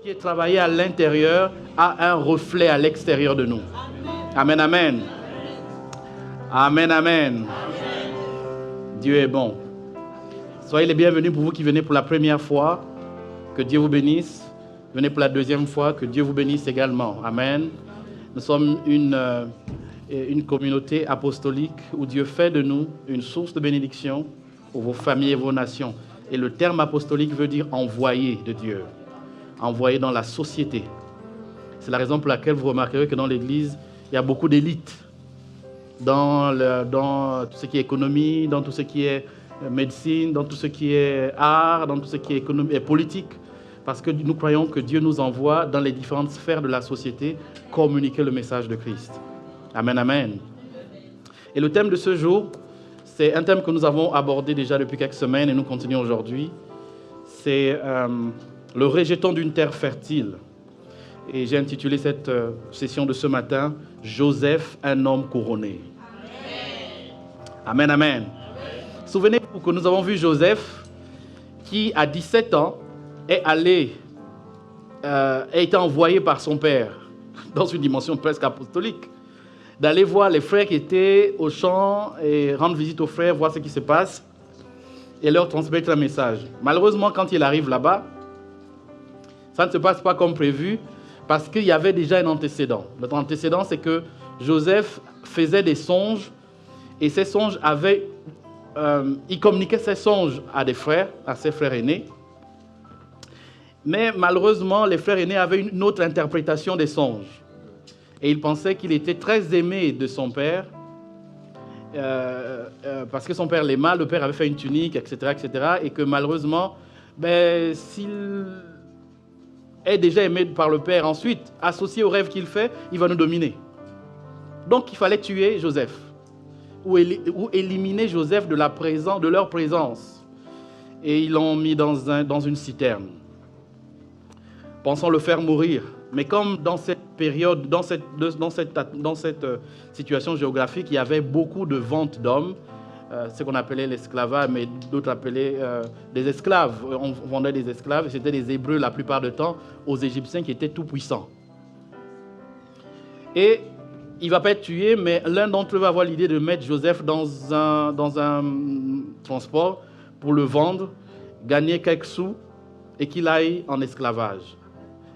qui est travaillé à l'intérieur a un reflet à l'extérieur de nous. Amen, amen. Amen, amen. Dieu est bon. Soyez les bienvenus pour vous qui venez pour la première fois. Que Dieu vous bénisse. Venez pour la deuxième fois. Que Dieu vous bénisse également. Amen. Nous sommes une communauté apostolique où Dieu fait de nous une source de bénédiction pour vos familles et vos nations. Et le terme apostolique veut dire envoyé de Dieu. Envoyé dans la société. C'est la raison pour laquelle vous remarquerez que dans l'Église, il y a beaucoup d'élites. Dans tout ce qui est économie, dans tout ce qui est médecine, dans tout ce qui est art, dans tout ce qui est économie et politique. Parce que nous croyons que Dieu nous envoie dans les différentes sphères de la société communiquer le message de Christ. Amen, amen. Et le thème de ce jour, c'est un thème que nous avons abordé déjà depuis quelques semaines et nous continuons aujourd'hui. C'est le rejeton d'une terre fertile. Et j'ai intitulé cette session de ce matin, Joseph, un homme couronné. Amen, amen. Souvenez-vous que nous avons vu Joseph qui, à 17 ans, a été envoyé par son père, dans une dimension presque apostolique, d'aller voir les frères qui étaient au champ et rendre visite aux frères, voir ce qui se passe et leur transmettre un message. Malheureusement, quand il arrive là-bas, ça ne se passe pas comme prévu parce qu'il y avait déjà un antécédent. Notre antécédent, c'est que Joseph faisait des songes et ces songes il communiquait ses songes à ses frères aînés. Mais malheureusement, les frères aînés avaient une autre interprétation des songes. Et ils pensaient qu'il était très aimé de son père, parce que son père l'aimait, le père avait fait une tunique, etc., etc., et que malheureusement, s'il est déjà aimé par le père, ensuite, associé au rêve qu'il fait, il va nous dominer. Donc, il fallait tuer Joseph, ou éliminer Joseph de leur présence. Et ils l'ont mis dans une citerne, pensant le faire mourir. Mais comme dans cette période, dans cette situation géographique, il y avait beaucoup de ventes d'hommes, ce qu'on appelait l'esclavage, mais d'autres appelaient des esclaves. On vendait des esclaves, et c'était des Hébreux la plupart du temps, aux Égyptiens qui étaient tout puissants. Et il ne va pas être tué, mais l'un d'entre eux va avoir l'idée de mettre Joseph dans un transport pour le vendre, gagner quelques sous et qu'il aille en esclavage.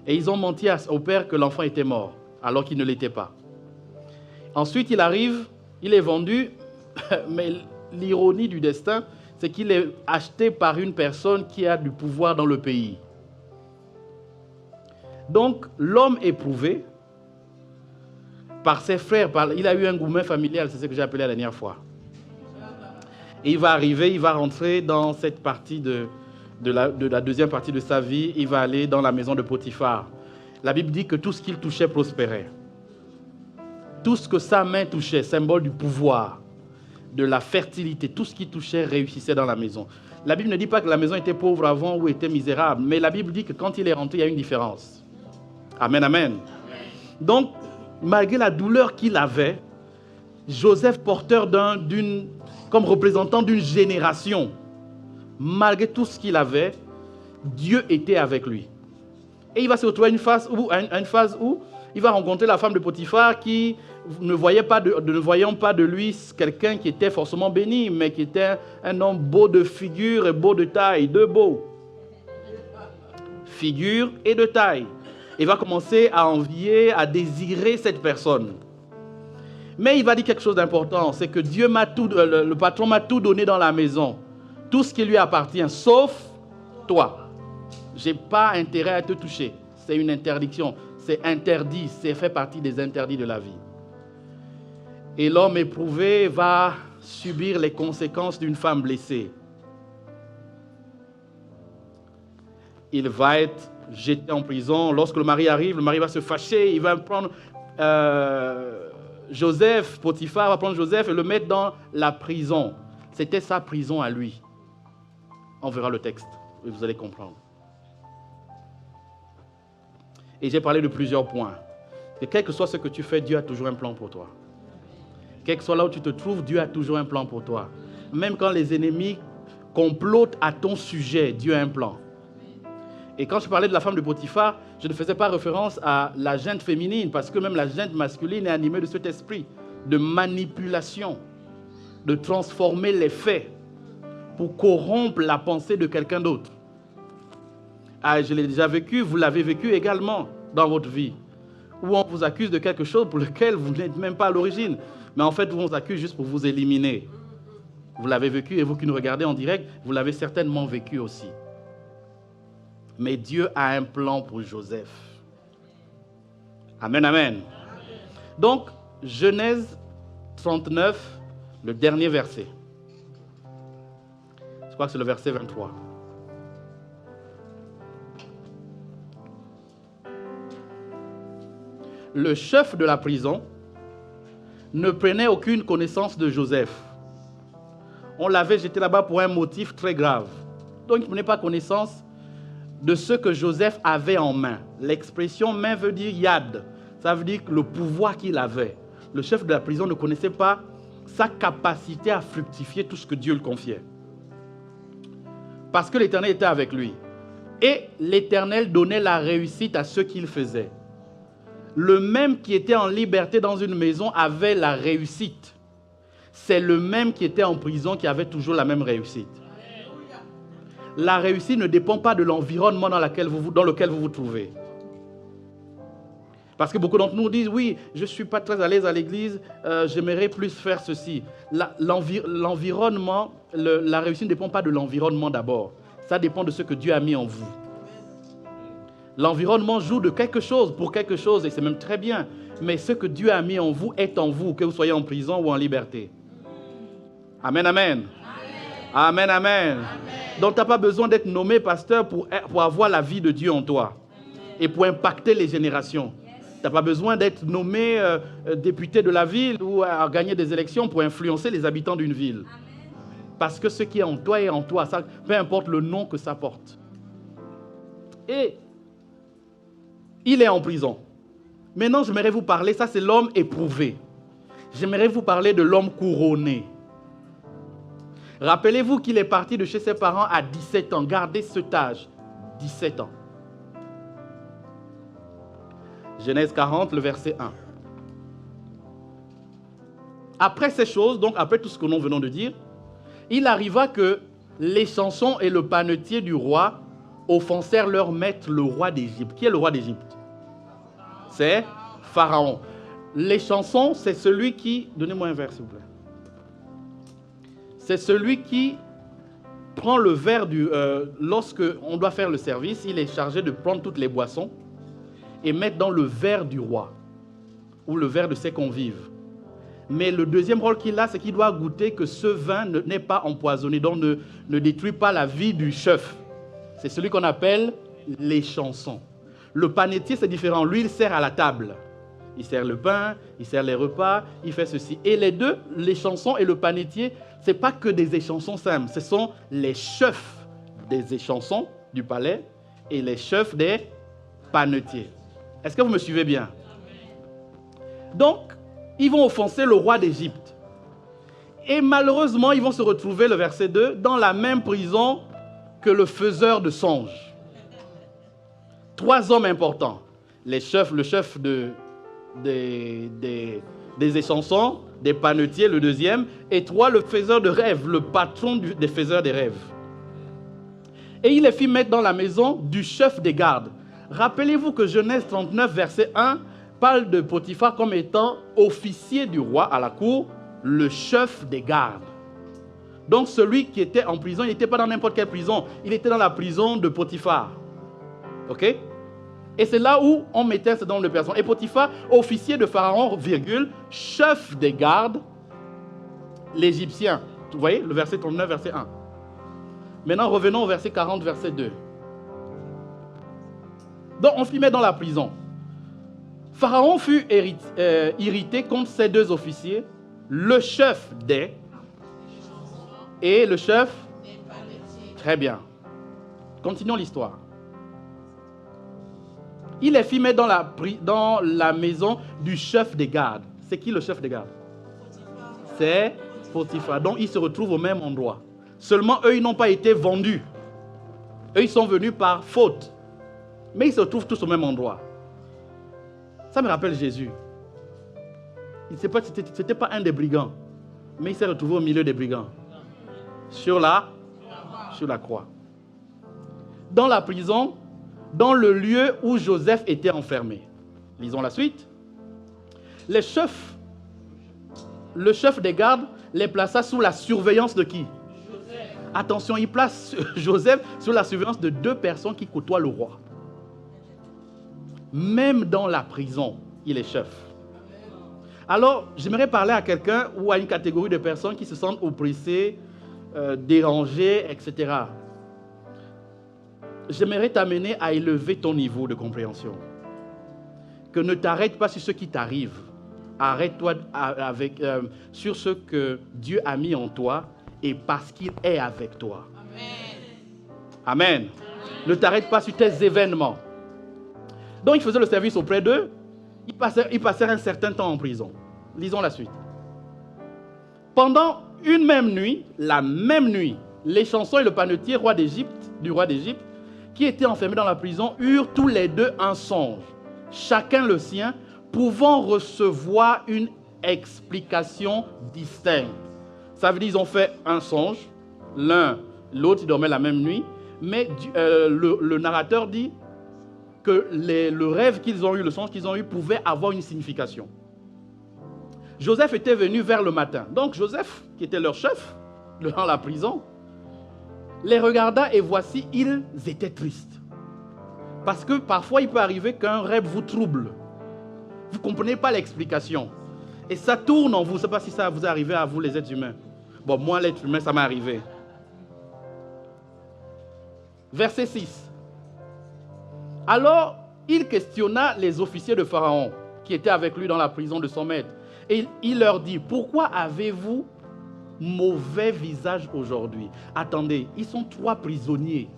Et ils ont menti au père que l'enfant était mort, alors qu'il ne l'était pas. Ensuite, il arrive, il est vendu, mais l'ironie du destin, c'est qu'il est acheté par une personne qui a du pouvoir dans le pays. Donc, l'homme éprouvé par ses frères, il a eu un gourmet familial, c'est ce que j'ai appelé la dernière fois. Et il va arriver, il va rentrer dans cette partie de la deuxième partie de sa vie, il va aller dans la maison de Potiphar. La Bible dit que tout ce qu'il touchait prospérait. Tout ce que sa main touchait, symbole du pouvoir, de la fertilité, tout ce qu'il touchait réussissait dans la maison. La Bible ne dit pas que la maison était pauvre avant ou était misérable, mais la Bible dit que quand il est rentré, il y a une différence. Amen, amen. Donc, malgré la douleur qu'il avait, Joseph, porteur comme représentant d'une génération, malgré tout ce qu'il avait, Dieu était avec lui. Et il va se retrouver à une phase où il va rencontrer la femme de Potiphar qui ne voyant pas de lui quelqu'un qui était forcément béni, mais qui était un homme beau de figure et beau de taille, deux beaux. Figure et de taille. Il va commencer à envier, à désirer cette personne. Mais il va dire quelque chose d'important, c'est que le patron m'a tout donné dans la maison. Tout ce qui lui appartient, sauf toi. Je n'ai pas intérêt à te toucher. C'est une interdiction. C'est interdit. C'est fait partie des interdits de la vie. Et l'homme éprouvé va subir les conséquences d'une femme blessée. Il va être jeté en prison. Lorsque le mari arrive, le mari va se fâcher. Il va prendre Joseph, Potiphar va prendre Joseph et le mettre dans la prison. C'était sa prison à lui. On verra le texte et vous allez comprendre. Et j'ai parlé de plusieurs points. Et quel que soit ce que tu fais, Dieu a toujours un plan pour toi. Quel que soit là où tu te trouves, Dieu a toujours un plan pour toi. Même quand les ennemis complotent à ton sujet, Dieu a un plan. Et quand je parlais de la femme de Potiphar, je ne faisais pas référence à la junte féminine, parce que même la junte masculine est animée de cet esprit de manipulation, de transformer les faits pour corrompre la pensée de quelqu'un d'autre. Ah, je l'ai déjà vécu, vous l'avez vécu également dans votre vie, où on vous accuse de quelque chose pour lequel vous n'êtes même pas à l'origine, mais en fait, on vous accuse juste pour vous éliminer. Vous l'avez vécu, et vous qui nous regardez en direct, vous l'avez certainement vécu aussi. Mais Dieu a un plan pour Joseph. Amen, amen. Donc, Genèse 39, le dernier verset. Je crois que c'est le verset 23. Le chef de la prison ne prenait aucune connaissance de Joseph. On l'avait jeté là-bas pour un motif très grave. Donc, il ne prenait pas connaissance de ce que Joseph avait en main. L'expression main veut dire yad. Ça veut dire le pouvoir qu'il avait. Le chef de la prison ne connaissait pas sa capacité à fructifier tout ce que Dieu lui confiait. Parce que l'Éternel était avec lui. Et l'Éternel donnait la réussite à ce qu'il faisait. Le même qui était en liberté dans une maison avait la réussite. C'est le même qui était en prison qui avait toujours la même réussite. La réussite ne dépend pas de l'environnement dans lequel vous vous trouvez. Parce que beaucoup d'entre nous disent, oui, je ne suis pas très à l'aise à l'église, j'aimerais plus faire ceci. L'environnement, la réussite ne dépend pas de l'environnement d'abord. Ça dépend de ce que Dieu a mis en vous. L'environnement joue de quelque chose pour quelque chose et c'est même très bien. Mais ce que Dieu a mis en vous est en vous, que vous soyez en prison ou en liberté. Amen, amen. Amen, amen. Amen. Donc tu n'as pas besoin d'être nommé pasteur pour avoir la vie de Dieu en toi et pour impacter les générations. Tu n'as pas besoin d'être nommé député de la ville ou à gagner des élections pour influencer les habitants d'une ville. Parce que ce qui est en toi est en toi, ça, peu importe le nom que ça porte. Et il est en prison. Maintenant, j'aimerais vous parler, ça c'est l'homme éprouvé. J'aimerais vous parler de l'homme couronné. Rappelez-vous qu'il est parti de chez ses parents à 17 ans. Gardez cet âge, 17 ans. Genèse 40, le verset 1. Après ces choses, donc après tout ce que nous venons de dire, il arriva que les chansons et le panetier du roi offensèrent leur maître, le roi d'Égypte. Qui est le roi d'Égypte? C'est Pharaon. Les chansons, c'est celui qui... Donnez-moi un verre, s'il vous plaît. C'est celui qui prend le verre du... lorsque on doit faire le service, il est chargé de prendre toutes les boissons et mettre dans le verre du roi ou le verre de ses convives. Mais le deuxième rôle qu'il a, c'est qu'il doit goûter que ce vin n'est pas empoisonné, donc ne détruit pas la vie du chef. C'est celui qu'on appelle les chansons. Le panetier, c'est différent. Lui, il sert à la table. Il sert le pain, il sert les repas, il fait ceci. Et les deux, les chansons et le panetier, ce n'est pas que des échansons simples. Ce sont les chefs des échansons du palais et les chefs des panetiers. Est-ce que vous me suivez bien? Donc, ils vont offenser le roi d'Égypte. Et malheureusement, ils vont se retrouver, le verset 2, dans la même prison que le faiseur de songes. 3 hommes importants. Le chef des échansons, des panetiers, le deuxième, et 3, le faiseur de rêves, le patron des faiseurs des rêves. Et il les fit mettre dans la maison du chef des gardes. Rappelez-vous que Genèse 39, verset 1, parle de Potiphar comme étant officier du roi à la cour, le chef des gardes. Donc celui qui était en prison, il n'était pas dans n'importe quelle prison, il était dans la prison de Potiphar. Ok? Et c'est là où on mettait ce nombre de personnes. Et Potiphar, officier de Pharaon, virgule, chef des gardes, l'Égyptien. Vous voyez, le verset 39, verset 1. Maintenant, revenons au verset 40, verset 2. Donc, on s'y met dans la prison. Pharaon fut irrité contre ces 2 officiers, le chef des et le chef des panetiers. Très bien. Continuons l'histoire. Il les fit mettre dans la maison du chef des gardes. C'est qui le chef des gardes? C'est Potiphar. Donc, ils se retrouvent au même endroit. Seulement, eux, ils n'ont pas été vendus. Eux, ils sont venus par faute. Mais ils se trouvent tous au même endroit. Ça me rappelle Jésus. Ce n'était pas un des brigands, mais il s'est retrouvé au milieu des brigands. Sur la croix. Dans la prison, dans le lieu où Joseph était enfermé. Lisons la suite. Le chef des gardes les plaça sous la surveillance de qui? Joseph. Attention, il place Joseph sous la surveillance de 2 personnes qui côtoient le roi. Même dans la prison, il est chef. Alors, j'aimerais parler à quelqu'un ou à une catégorie de personnes qui se sentent oppressées, dérangées, etc. J'aimerais t'amener à élever ton niveau de compréhension. Que ne t'arrête pas sur ce qui t'arrive. Arrête-toi sur ce que Dieu a mis en toi et parce qu'il est avec toi. Amen. Amen. Ne t'arrête pas sur tes événements. Donc, il faisait le service auprès d'eux. Ils passèrent un certain temps en prison. Lisons la suite. Pendant une même nuit, la même nuit, les chansons et le panetier, du roi d'Égypte, qui étaient enfermés dans la prison, eurent tous les 2 un songe, chacun le sien, pouvant recevoir une explication distincte. Ça veut dire qu'ils ont fait un songe, l'autre il dormait la même nuit, mais le narrateur dit que le rêve qu'ils ont eu, le songe qu'ils ont eu, pouvait avoir une signification. Joseph était venu vers le matin. Donc Joseph, qui était leur chef dans la prison, les regarda et voici, ils étaient tristes. Parce que parfois, il peut arriver qu'un rêve vous trouble. Vous ne comprenez pas l'explication. Et ça tourne en vous. Je ne sais pas si ça vous est arrivé à vous, les êtres humains. Bon, moi, l'être humain, ça m'est arrivé. Verset 6. Alors, il questionna les officiers de Pharaon qui étaient avec lui dans la prison de son maître. Et il leur dit, pourquoi avez-vous mauvais visage aujourd'hui? Attendez, ils sont 3 prisonniers.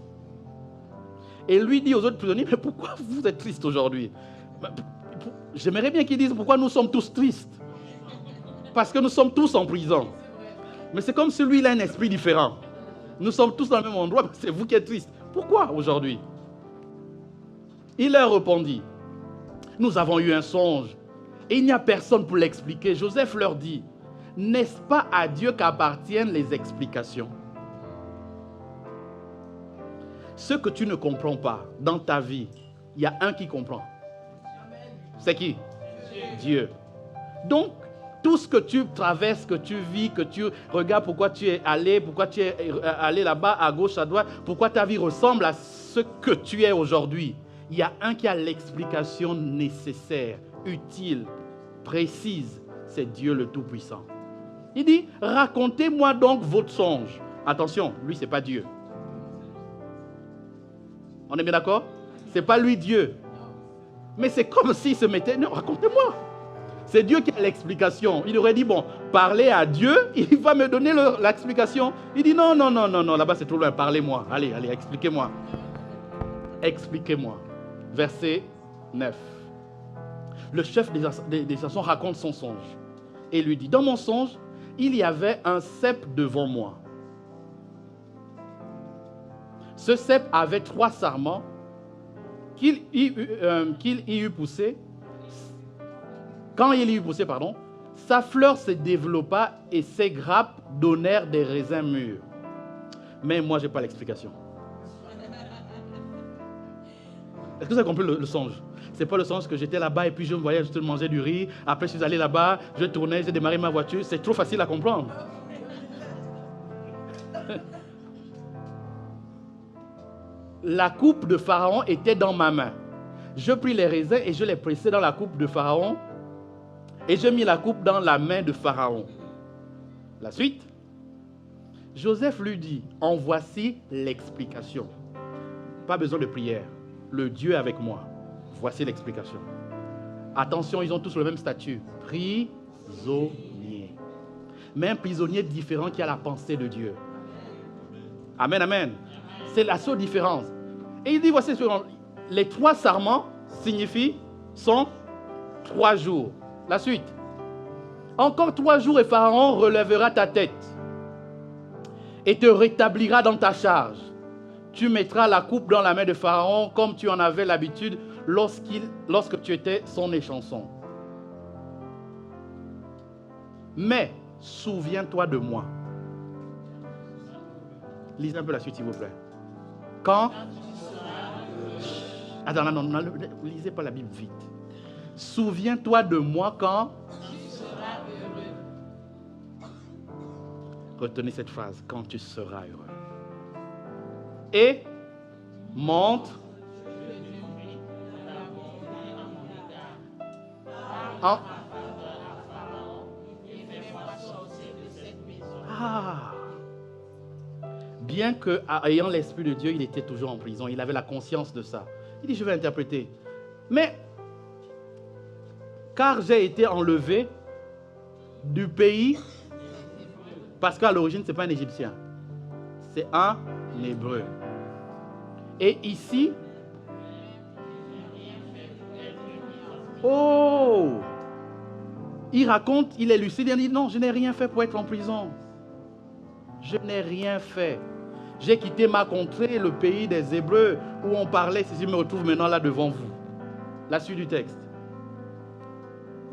Et lui dit aux autres prisonniers, mais pourquoi vous êtes tristes aujourd'hui? J'aimerais bien qu'ils disent pourquoi nous sommes tous tristes. Parce que nous sommes tous en prison. Mais c'est comme si lui, il a un esprit différent. Nous sommes tous dans le même endroit, mais c'est vous qui êtes tristes. Pourquoi aujourd'hui? Il leur répondit, nous avons eu un songe et il n'y a personne pour l'expliquer. Joseph leur dit, n'est-ce pas à Dieu qu'appartiennent les explications? Ce que tu ne comprends pas dans ta vie, il y a un qui comprend. C'est qui? Dieu. Donc, tout ce que tu traverses, que tu vis, que tu regardes pourquoi tu es allé là-bas, à gauche, à droite, pourquoi ta vie ressemble à ce que tu es aujourd'hui. Il y a un qui a l'explication nécessaire, utile, précise. C'est Dieu le Tout-Puissant. Il dit, racontez-moi donc votre songe. Attention, lui, ce n'est pas Dieu. On est bien d'accord? Ce n'est pas lui Dieu. Mais c'est comme s'il se mettait... Non, racontez-moi. C'est Dieu qui a l'explication. Il aurait dit, bon, parlez à Dieu, il va me donner l'explication. Il dit, non, là-bas c'est trop loin, parlez-moi. Allez, expliquez-moi. Expliquez-moi. Verset 9. Le chef des chansons raconte son songe. Et lui dit, dans mon songe, il y avait un cep devant moi. Ce cep avait 3 sarments qu'il y eut poussé. Quand il y eut poussé, sa fleur se développa et ses grappes donnèrent des raisins mûrs. Mais moi, je n'ai pas l'explication. Est-ce que vous avez compris le songe? Ce n'est pas le songe que j'étais là-bas et puis je me voyais, je mangeais du riz. Après, je suis allé là-bas, je tournais, j'ai démarré ma voiture. C'est trop facile à comprendre. La coupe de Pharaon était dans ma main. Je pris les raisins et je les pressai dans la coupe de Pharaon. Et je mis la coupe dans la main de Pharaon. La suite. Joseph lui dit, en voici l'explication. Pas besoin de prière. Le Dieu est avec moi. Voici l'explication. Attention, ils ont tous le même statut. Prisonnier. Mais un prisonnier différent qui a la pensée de Dieu. Amen, amen. C'est la seule différence. Et il dit, voici, les 3 sarments sont 3 jours. La suite. Encore 3 jours et Pharaon relèvera ta tête et te rétablira dans ta charge. Tu mettras la coupe dans la main de Pharaon comme tu en avais l'habitude lorsque tu étais son échanson. Mais souviens-toi de moi. Lisez un peu la suite, s'il vous plaît. Quand... Attends, non, lisez pas la Bible vite. Souviens-toi de moi quand... Retenez cette phrase, quand tu seras heureux. Et montre en... Bien que, ayant l'Esprit de Dieu, il était toujours en prison. Il avait la conscience de ça. Il dit, je vais interpréter. Mais, car j'ai été enlevé du pays, parce qu'à l'origine, ce n'est pas un Égyptien. C'est un Hébreu. Et ici, il raconte, il est lucide, il dit, non, je n'ai rien fait pour être en prison. Je n'ai rien fait. J'ai quitté ma contrée, le pays des Hébreux, où on parlait, si je me retrouve maintenant là devant vous. La suite du texte.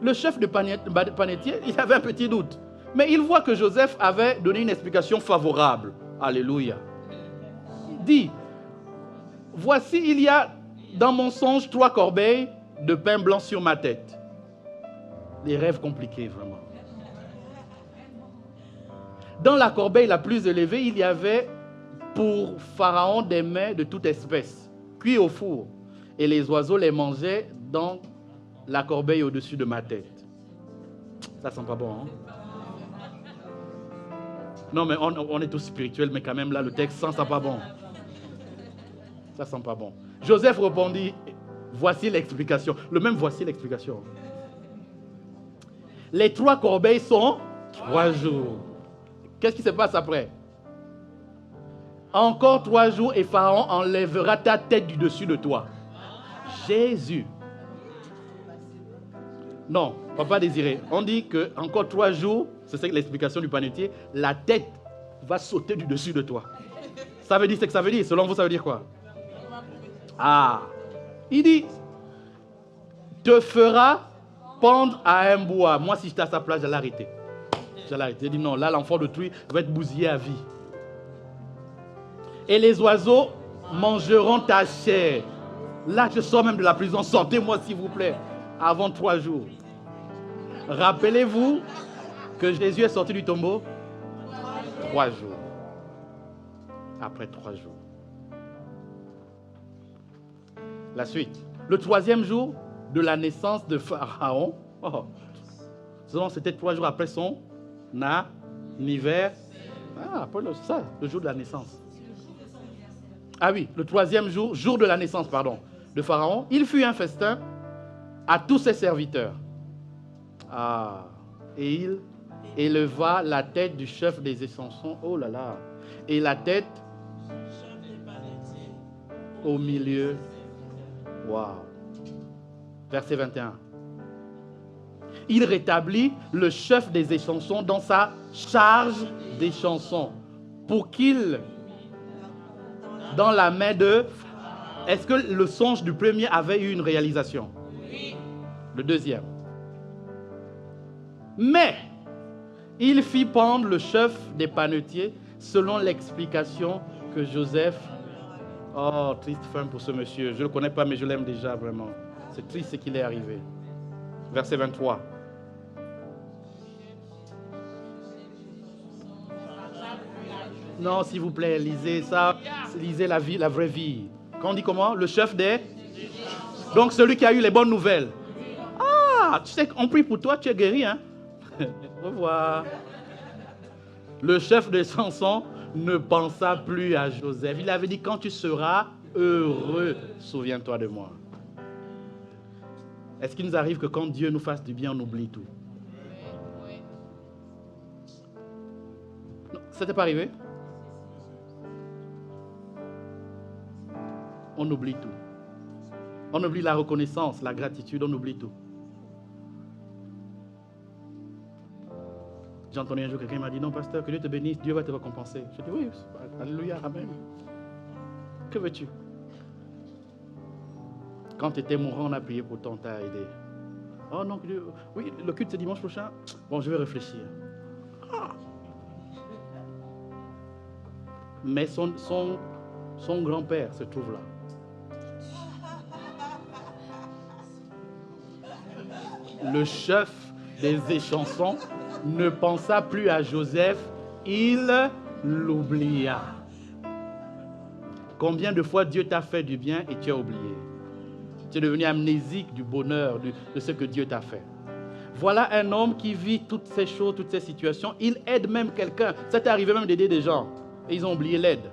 Le chef de panetier, il avait un petit doute. Mais il voit que Joseph avait donné une explication favorable. Alléluia. Il dit, voici, il y a dans mon songe 3 corbeilles de pain blanc sur ma tête. Les rêves compliqués, vraiment. Dans la corbeille la plus élevée, il y avait pour Pharaon des mets de toute espèce, cuits au four. Et les oiseaux les mangeaient dans la corbeille au-dessus de ma tête. Ça sent pas bon, hein? Non, mais on est tous spirituels, mais quand même là, le texte sent pas bon. Ça sent pas bon. Joseph répondit, voici l'explication. Le même voici l'explication. Les 3 corbeilles sont 3 jours. Qu'est-ce qui se passe après? Encore 3 jours et Pharaon enlèvera ta tête du dessus de toi. Jésus. Non, papa désiré. On dit que encore 3 jours, c'est l'explication du panetier, la tête va sauter du dessus de toi. Ça veut dire ce que ça veut dire. Selon vous, ça veut dire quoi? Il dit, te fera pendre à un bois. Moi, si j'étais à sa place, j'allais arrêter. J'ai dit non, là, l'enfant d'autrui va être bousillé à vie. Et les oiseaux mangeront ta chair. Là, je sors même de la prison. Sortez-moi, s'il vous plaît, avant 3 jours. Rappelez-vous que Jésus est sorti du tombeau 3 jours. Après 3 jours. La suite. Le 3e jour de la naissance de Pharaon. C'était 3 jours après son anniversaire. C'est ça, le jour de la naissance. Ah oui, le 3e jour de la naissance, de Pharaon. Il fut un festin à tous ses serviteurs. Et il éleva la tête du chef des échansons. Oh là là. Et la tête au milieu. Waouh. Verset 21. Il rétablit le chef des échansons dans sa charge des chansons pour qu'il, dans la main de... Est-ce que le songe du premier avait eu une réalisation? Oui. Le 2e. Mais il fit pendre le chef des panetiers selon l'explication que Joseph... Oh, triste fin pour ce monsieur. Je ne le connais pas, mais je l'aime déjà vraiment. C'est triste ce qu'il est arrivé. Verset 23. Non, s'il vous plaît, lisez ça. Lisez la vie, la vraie vie. Quand on dit comment? Le chef des... Donc celui qui a eu les bonnes nouvelles. Tu sais qu'on prie pour toi, tu es guéri, hein? Au revoir. Le chef de Samson ne pensa plus à Joseph. Il avait dit, quand tu seras heureux, souviens-toi de moi. Est-ce qu'il nous arrive que quand Dieu nous fasse du bien, on oublie tout? Non, ça t'est pas arrivé? On oublie tout. On oublie la reconnaissance, la gratitude, on oublie tout. J'ai entendu un jour quelqu'un m'a dit, non pasteur, que Dieu te bénisse, Dieu va te récompenser. Je dis oui, alléluia, amen. Que veux-tu? Quand tu étais mourant, on a prié pour toi, on t'a aidé. Oh non, oui, le culte c'est dimanche prochain. Bon, je vais réfléchir. Ah. Mais son grand-père se trouve là. Le chef des échansons ne pensa plus à Joseph, il l'oublia. Combien de fois Dieu t'a fait du bien et tu as oublié? Tu es devenu amnésique du bonheur, de ce que Dieu t'a fait. Voilà un homme qui vit toutes ces choses, toutes ces situations. Il aide même quelqu'un. Ça t'est arrivé même d'aider des gens. Et ils ont oublié l'aide.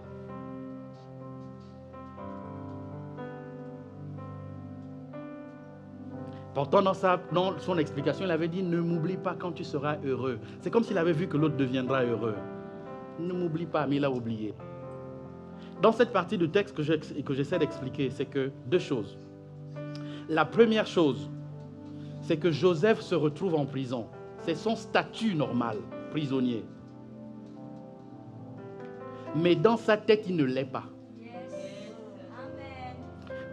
Pourtant, dans son explication, il avait dit, ne m'oublie pas quand tu seras heureux. C'est comme s'il avait vu que l'autre deviendra heureux. Ne m'oublie pas, mais il a oublié. Dans cette partie du texte que j'essaie d'expliquer, c'est que deux choses. La première chose, c'est que Joseph se retrouve en prison. C'est son statut normal, prisonnier. Mais dans sa tête, il ne l'est pas.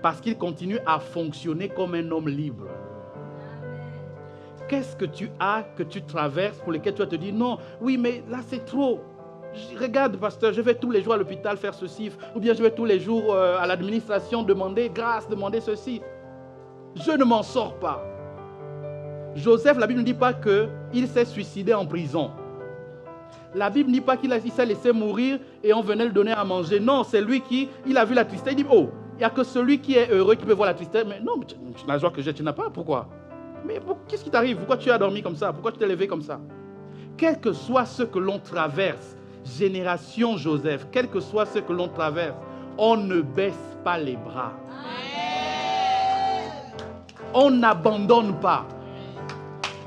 Parce qu'il continue à fonctionner comme un homme libre. Qu'est-ce que tu as, que tu traverses, pour lequel tu vas te dire, non, oui, mais là c'est trop. Regarde, pasteur, je vais tous les jours à l'hôpital faire ceci, ou bien je vais tous les jours à l'administration demander grâce, demander ceci. Je ne m'en sors pas. Joseph, la Bible ne dit pas qu'il s'est suicidé en prison. La Bible ne dit pas qu'il s'est laissé mourir et on venait le donner à manger. Non, c'est lui il a vu la tristesse. Il dit, oh, il n'y a que celui qui est heureux qui peut voir la tristesse. Mais non, la joie que j'ai, tu n'as pas. Pourquoi? Mais qu'est-ce qui t'arrive? Pourquoi tu as dormi comme ça? Pourquoi tu t'es levé comme ça? Quel que soit ce que l'on traverse, génération Joseph, quel que soit ce que l'on traverse, on ne baisse pas les bras. On n'abandonne pas.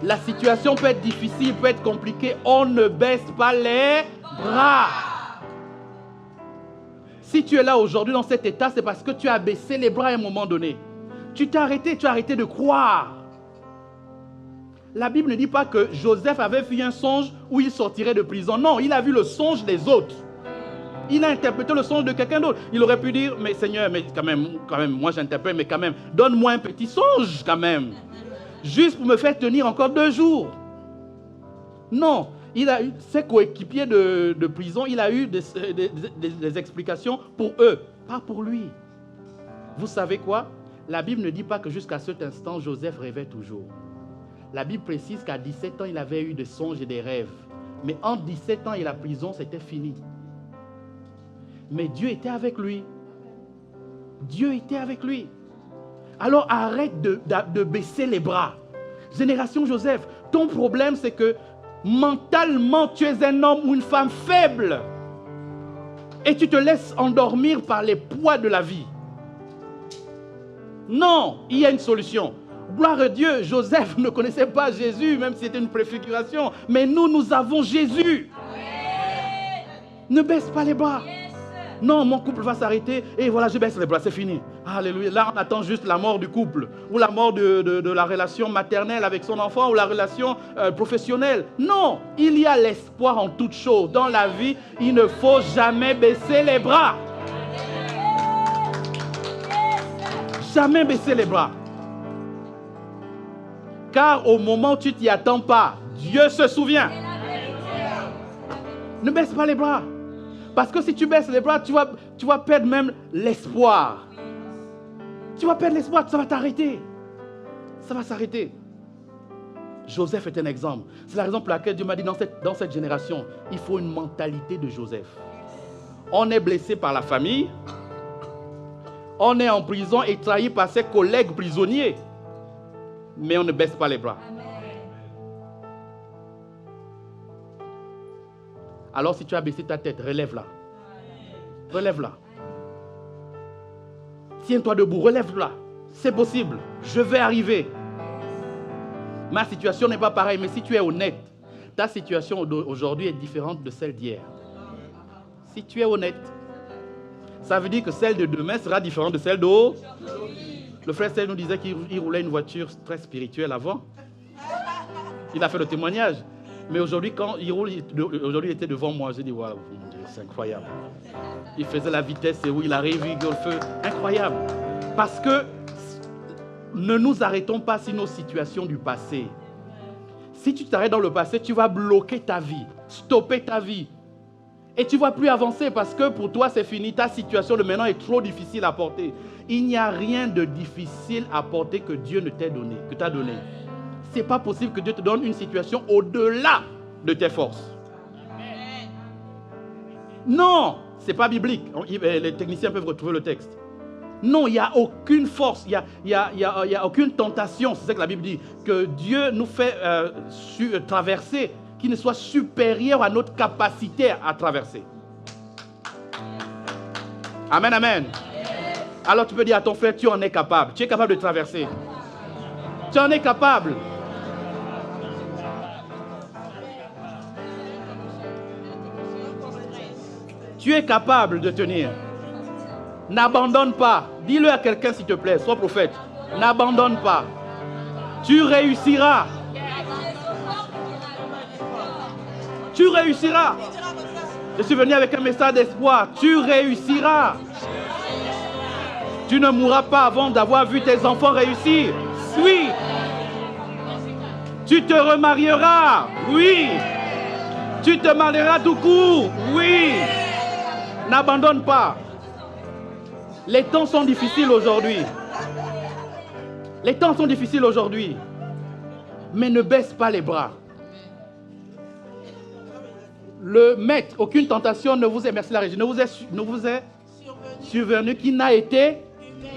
La situation peut être difficile, peut être compliquée. On ne baisse pas les bras. Si tu es là aujourd'hui dans cet état, c'est parce que tu as baissé les bras à un moment donné. Tu as arrêté de croire. La Bible ne dit pas que Joseph avait vu un songe où il sortirait de prison. Non, il a vu le songe des autres. Il a interprété le songe de quelqu'un d'autre. Il aurait pu dire, mais Seigneur, mais quand même, moi j'interprète, mais quand même, donne-moi un petit songe quand même. Juste pour me faire tenir encore 2 jours. Non, il a eu ses coéquipiers de prison, il a eu des explications pour eux, pas pour lui. Vous savez quoi? La Bible ne dit pas que jusqu'à cet instant, Joseph rêvait toujours. La Bible précise qu'à 17 ans, il avait eu des songes et des rêves. Mais entre 17 ans et la prison, c'était fini. Mais Dieu était avec lui. Dieu était avec lui. Alors arrête de baisser les bras. Génération Joseph, ton problème c'est que mentalement tu es un homme ou une femme faible. Et tu te laisses endormir par les poids de la vie. Non, il y a une solution. Gloire à Dieu, Joseph ne connaissait pas Jésus, même si c'était une préfiguration. Mais nous avons Jésus. Ne baisse pas les bras. Non, mon couple va s'arrêter et voilà, je baisse les bras, c'est fini. Alléluia. Là, on attend juste la mort du couple ou la mort de la relation maternelle avec son enfant ou la relation professionnelle. Non, il y a l'espoir en toute chose. Dans la vie, il ne faut jamais baisser les bras. Jamais baisser les bras. Car au moment où tu t'y attends pas, Dieu se souvient. Ne baisse pas les bras. Parce que si tu baisses les bras, tu vas perdre même l'espoir. Tu vas perdre l'espoir, ça va t'arrêter. Ça va s'arrêter. Joseph est un exemple. C'est la raison pour laquelle Dieu m'a dit dans cette génération, il faut une mentalité de Joseph. On est blessé par la famille. On est en prison et trahi par ses collègues prisonniers. Mais on ne baisse pas les bras. Alors si tu as baissé ta tête, relève-la. Relève-la. Tiens-toi debout, relève-la. C'est possible. Je vais arriver. Ma situation n'est pas pareille, mais si tu es honnête, ta situation aujourd'hui est différente de celle d'hier. Si tu es honnête, ça veut dire que celle de demain sera différente de celle d'aujourd'hui. Le frère Sel nous disait qu'il roulait une voiture très spirituelle avant. Il a fait le témoignage. Mais aujourd'hui, quand il était devant moi, j'ai dit, waouh, c'est incroyable. Il faisait la vitesse et où il arrive, il gueule le feu. Incroyable. Parce que ne nous arrêtons pas sur nos situations du passé. Si tu t'arrêtes dans le passé, tu vas bloquer ta vie, stopper ta vie. Et tu ne vas plus avancer parce que pour toi, c'est fini. Ta situation de maintenant est trop difficile à porter. Il n'y a rien de difficile à porter que Dieu ne t'ait donné, que t'a donné. Ce n'est pas possible que Dieu te donne une situation au-delà de tes forces. Non, ce n'est pas biblique. Les techniciens peuvent retrouver le texte. Non, il n'y a aucune force, il n'y a aucune tentation, c'est ce que la Bible dit, que Dieu nous fait traverser, qui ne soit supérieure à notre capacité à traverser. Amen, amen. Alors tu peux dire à ton frère, tu en es capable. Tu es capable de traverser. Tu en es capable. Tu es capable de tenir. N'abandonne pas. Dis-le à quelqu'un s'il te plaît, sois prophète. N'abandonne pas. Tu réussiras. Tu réussiras. Je suis venu avec un message d'espoir. Tu réussiras. Tu ne mourras pas avant d'avoir vu tes enfants réussir. Oui. Tu te remarieras. Oui. Tu te marieras tout court. Oui. N'abandonne pas. Les temps sont difficiles aujourd'hui. Les temps sont difficiles aujourd'hui. Mais ne baisse pas les bras. Le maître, aucune tentation ne vous est, merci la régie, ne vous est survenu qui n'a été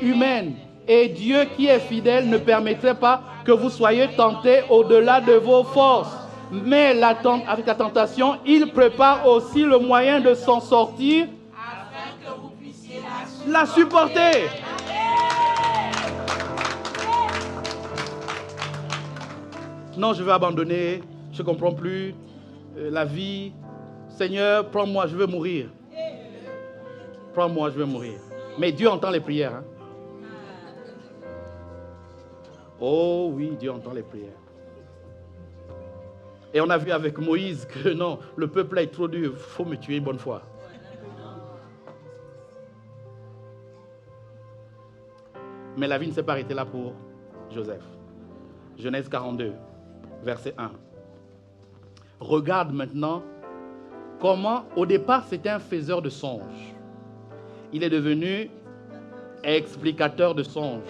humaine. Et Dieu qui est fidèle ne permettrait pas que vous soyez tentés au-delà de vos forces. Mais avec la tentation, il prépare aussi le moyen de s'en sortir afin que vous puissiez la supporter. Non, je vais abandonner, je ne comprends plus la vie. Seigneur, prends-moi, je veux mourir. Prends-moi, je veux mourir. Mais Dieu entend les prières. Hein? Oh oui, Dieu entend les prières. Et on a vu avec Moïse que non, le peuple est trop dur, il faut me tuer une bonne fois. Mais la vie ne s'est pas arrêtée là pour Joseph. Genèse 42, verset 1. Regarde maintenant comment, au départ, c'était un faiseur de songes. Il est devenu explicateur de songes.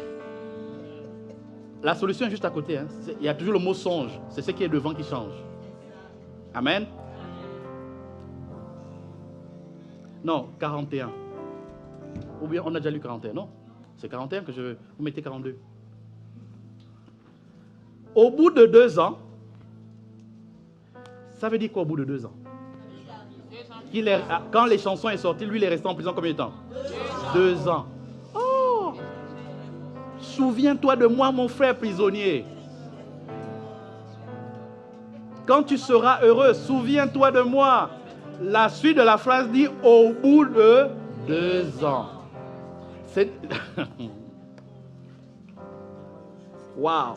La solution est juste à côté. Hein. Il y a toujours le mot songe. C'est ce qui est devant qui change. Amen. Non, 41. Ou bien on a déjà lu 41, non? C'est 41 que je veux. Vous mettez 42. Au bout de 2 ans, ça veut dire quoi au bout de 2 ans? Quand les chansons sont sorties, lui, il est resté en prison combien de temps? 2 ans. Oh! Souviens-toi de moi, mon frère prisonnier. Quand tu seras heureux, souviens-toi de moi. La suite de la phrase dit au bout de 2 ans. C'est... Waouh!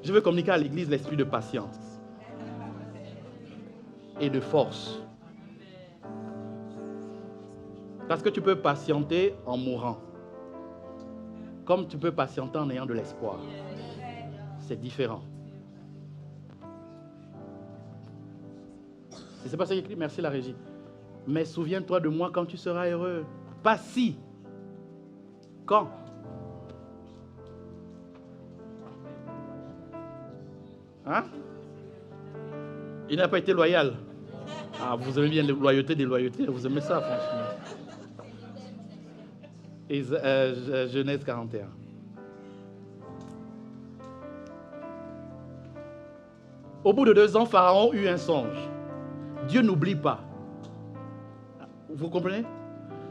Je veux communiquer à l'église l'esprit de patience et de force. Parce que tu peux patienter en mourant. Comme tu peux patienter en ayant de l'espoir. C'est différent. C'est pas ça qu'il écrit, merci la régie. Mais souviens-toi de moi quand tu seras heureux. Pas si. Quand? Hein? Il n'a pas été loyal. Ah, vous aimez bien les loyautés des loyautés. Vous aimez ça, franchement. Et, Genèse 41. Au bout de 2 ans, Pharaon eut un songe. Dieu n'oublie pas. Vous comprenez?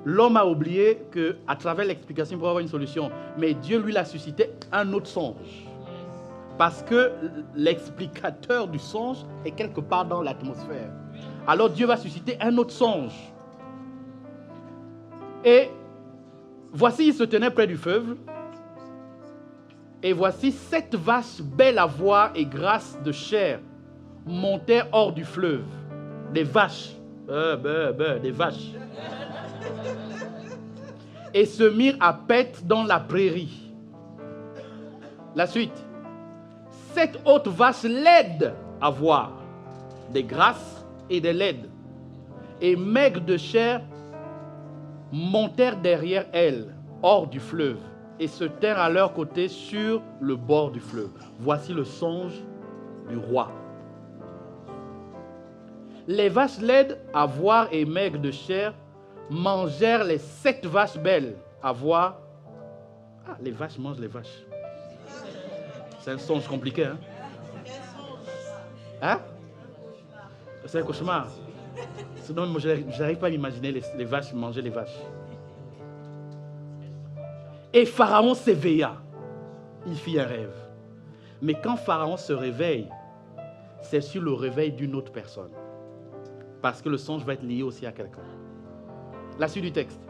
L'homme a oublié qu'à travers l'explication, il pourrait avoir une solution. Mais Dieu, lui, l'a suscité un autre songe. Parce que l'explicateur du songe est quelque part dans l'atmosphère. Alors Dieu va susciter un autre songe. Et voici, il se tenait près du feu. Et voici 7 vaches belles à voir et grasses de chair, montèrent hors du fleuve. Des vaches. Des vaches. Et se mirent à paître dans la prairie. La suite. 7 autres vaches laides à voir, des grasses et des laides, et maigres de chair, montèrent derrière elles, hors du fleuve, et se tinrent à leur côté sur le bord du fleuve. Voici le songe du roi. Les vaches laides à voir et maigres de chair mangèrent les 7 vaches belles à voir. Ah, les vaches mangent les vaches. C'est un songe compliqué, hein? Hein? C'est un cauchemar. Sinon, moi, je n'arrive pas à m'imaginer les vaches manger les vaches. Et Pharaon s'éveilla. Il fit un rêve. Mais quand Pharaon se réveille, c'est sur le réveil d'une autre personne. Parce que le songe va être lié aussi à quelqu'un. La suite du texte.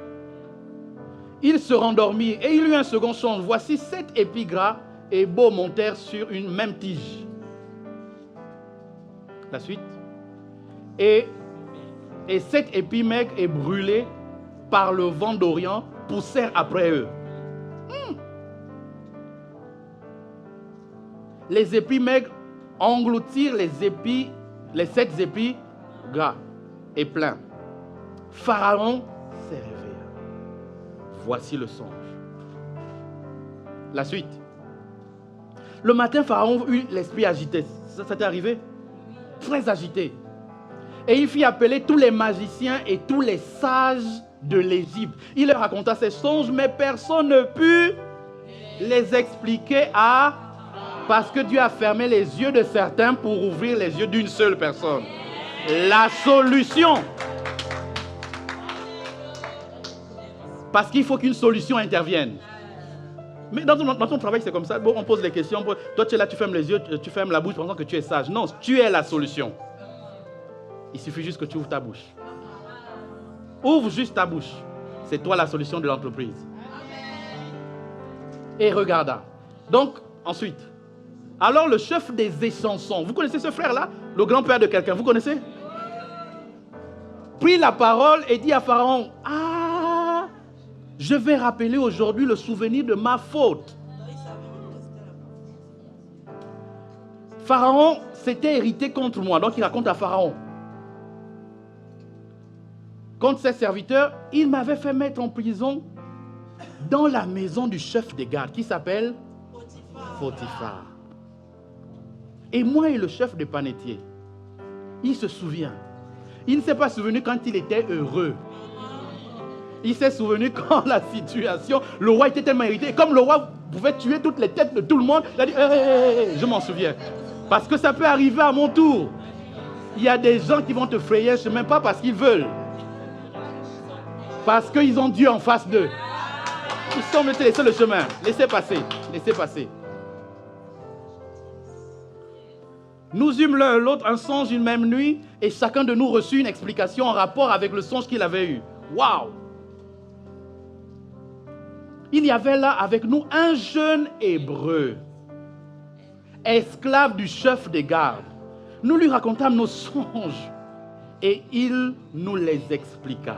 Il se rendormit et il eut un second songe. Voici 7 épis gras et beaux montèrent sur une même tige. La suite. Et 7 épis maigres et brûlés par le vent d'Orient poussèrent après eux. Les épis maigres engloutirent les 7 épis gras et pleins. Pharaon s'est réveillé. Voici le songe. La suite. Le matin, Pharaon eut l'esprit agité. Ça t'est arrivé? Très agité. Et il fit appeler tous les magiciens et tous les sages de l'Égypte. Il leur raconta ses songes, mais personne ne put les expliquer parce que Dieu a fermé les yeux de certains pour ouvrir les yeux d'une seule personne. La solution. Parce qu'il faut qu'une solution intervienne. Mais dans ton travail, c'est comme ça. Bon, on pose les questions. Toi, tu es là, tu fermes les yeux, tu fermes la bouche pensant que tu es sage. Non, tu es la solution. Il suffit juste que tu ouvres ta bouche. Ouvre juste ta bouche. C'est toi la solution de l'entreprise. Et regarda. Donc, ensuite. Alors, le chef des échansons. Vous connaissez ce frère-là? Le grand-père de quelqu'un. Vous connaissez? Prit la parole et dit à Pharaon, je vais rappeler aujourd'hui le souvenir de ma faute. Pharaon s'était hérité contre moi. Donc il raconte à Pharaon. Contre ses serviteurs, il m'avait fait mettre en prison dans la maison du chef des gardes qui s'appelle Potiphar. Et moi et le chef des panetiers, il se souvient. Il ne s'est pas souvenu quand il était heureux. Il s'est souvenu quand la situation, le roi était tellement irrité. Comme le roi pouvait tuer toutes les têtes de tout le monde, il a dit, je m'en souviens. Parce que ça peut arriver à mon tour. Il y a des gens qui vont te frayer un chemin, pas parce qu'ils veulent. Parce qu'ils ont Dieu en face d'eux. Ils sont venus te laisser le chemin. Laissez passer. Laissez passer. Nous eûmes l'un l'autre un songe une même nuit et chacun de nous reçut une explication en rapport avec le songe qu'il avait eu. Waouh! Il y avait là avec nous un jeune Hébreu, esclave du chef des gardes. Nous lui racontâmes nos songes et il nous les expliqua.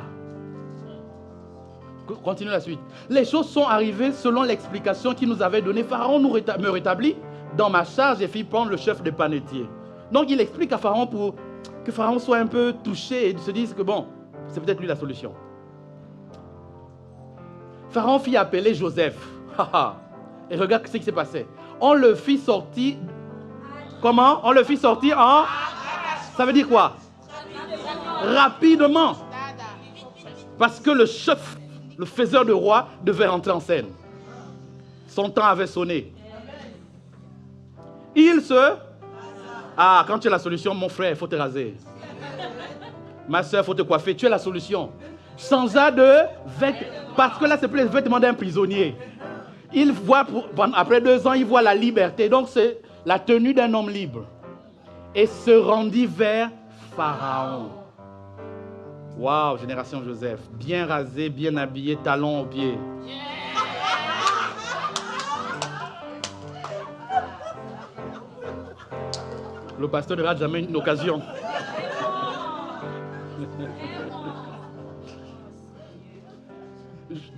Continue la suite. Les choses sont arrivées selon l'explication qu'il nous avait donnée. Pharaon me rétablit dans ma charge et fit prendre le chef des panetiers. Donc il explique à Pharaon pour que Pharaon soit un peu touché et se dise que bon, c'est peut-être lui la solution. Pharaon fit appeler Joseph. Et regarde ce qui s'est passé. On le fit sortir. Comment? On le fit sortir en... Ça veut dire quoi? Rapidement. Parce que le chef, le faiseur de roi, devait rentrer en scène. Son temps avait sonné. Il se... quand tu es la solution, mon frère, il faut te raser. Ma soeur, il faut te coiffer. Tu es la solution. Changea de vêtements. Parce que là, c'est plus les vêtements d'un prisonnier. Il voit, après 2 ans, il voit la liberté. Donc, c'est la tenue d'un homme libre. Et se rendit vers Pharaon. Waouh, génération Joseph. Bien rasé, bien habillé, talons aux pieds. Le pasteur ne rate jamais une occasion.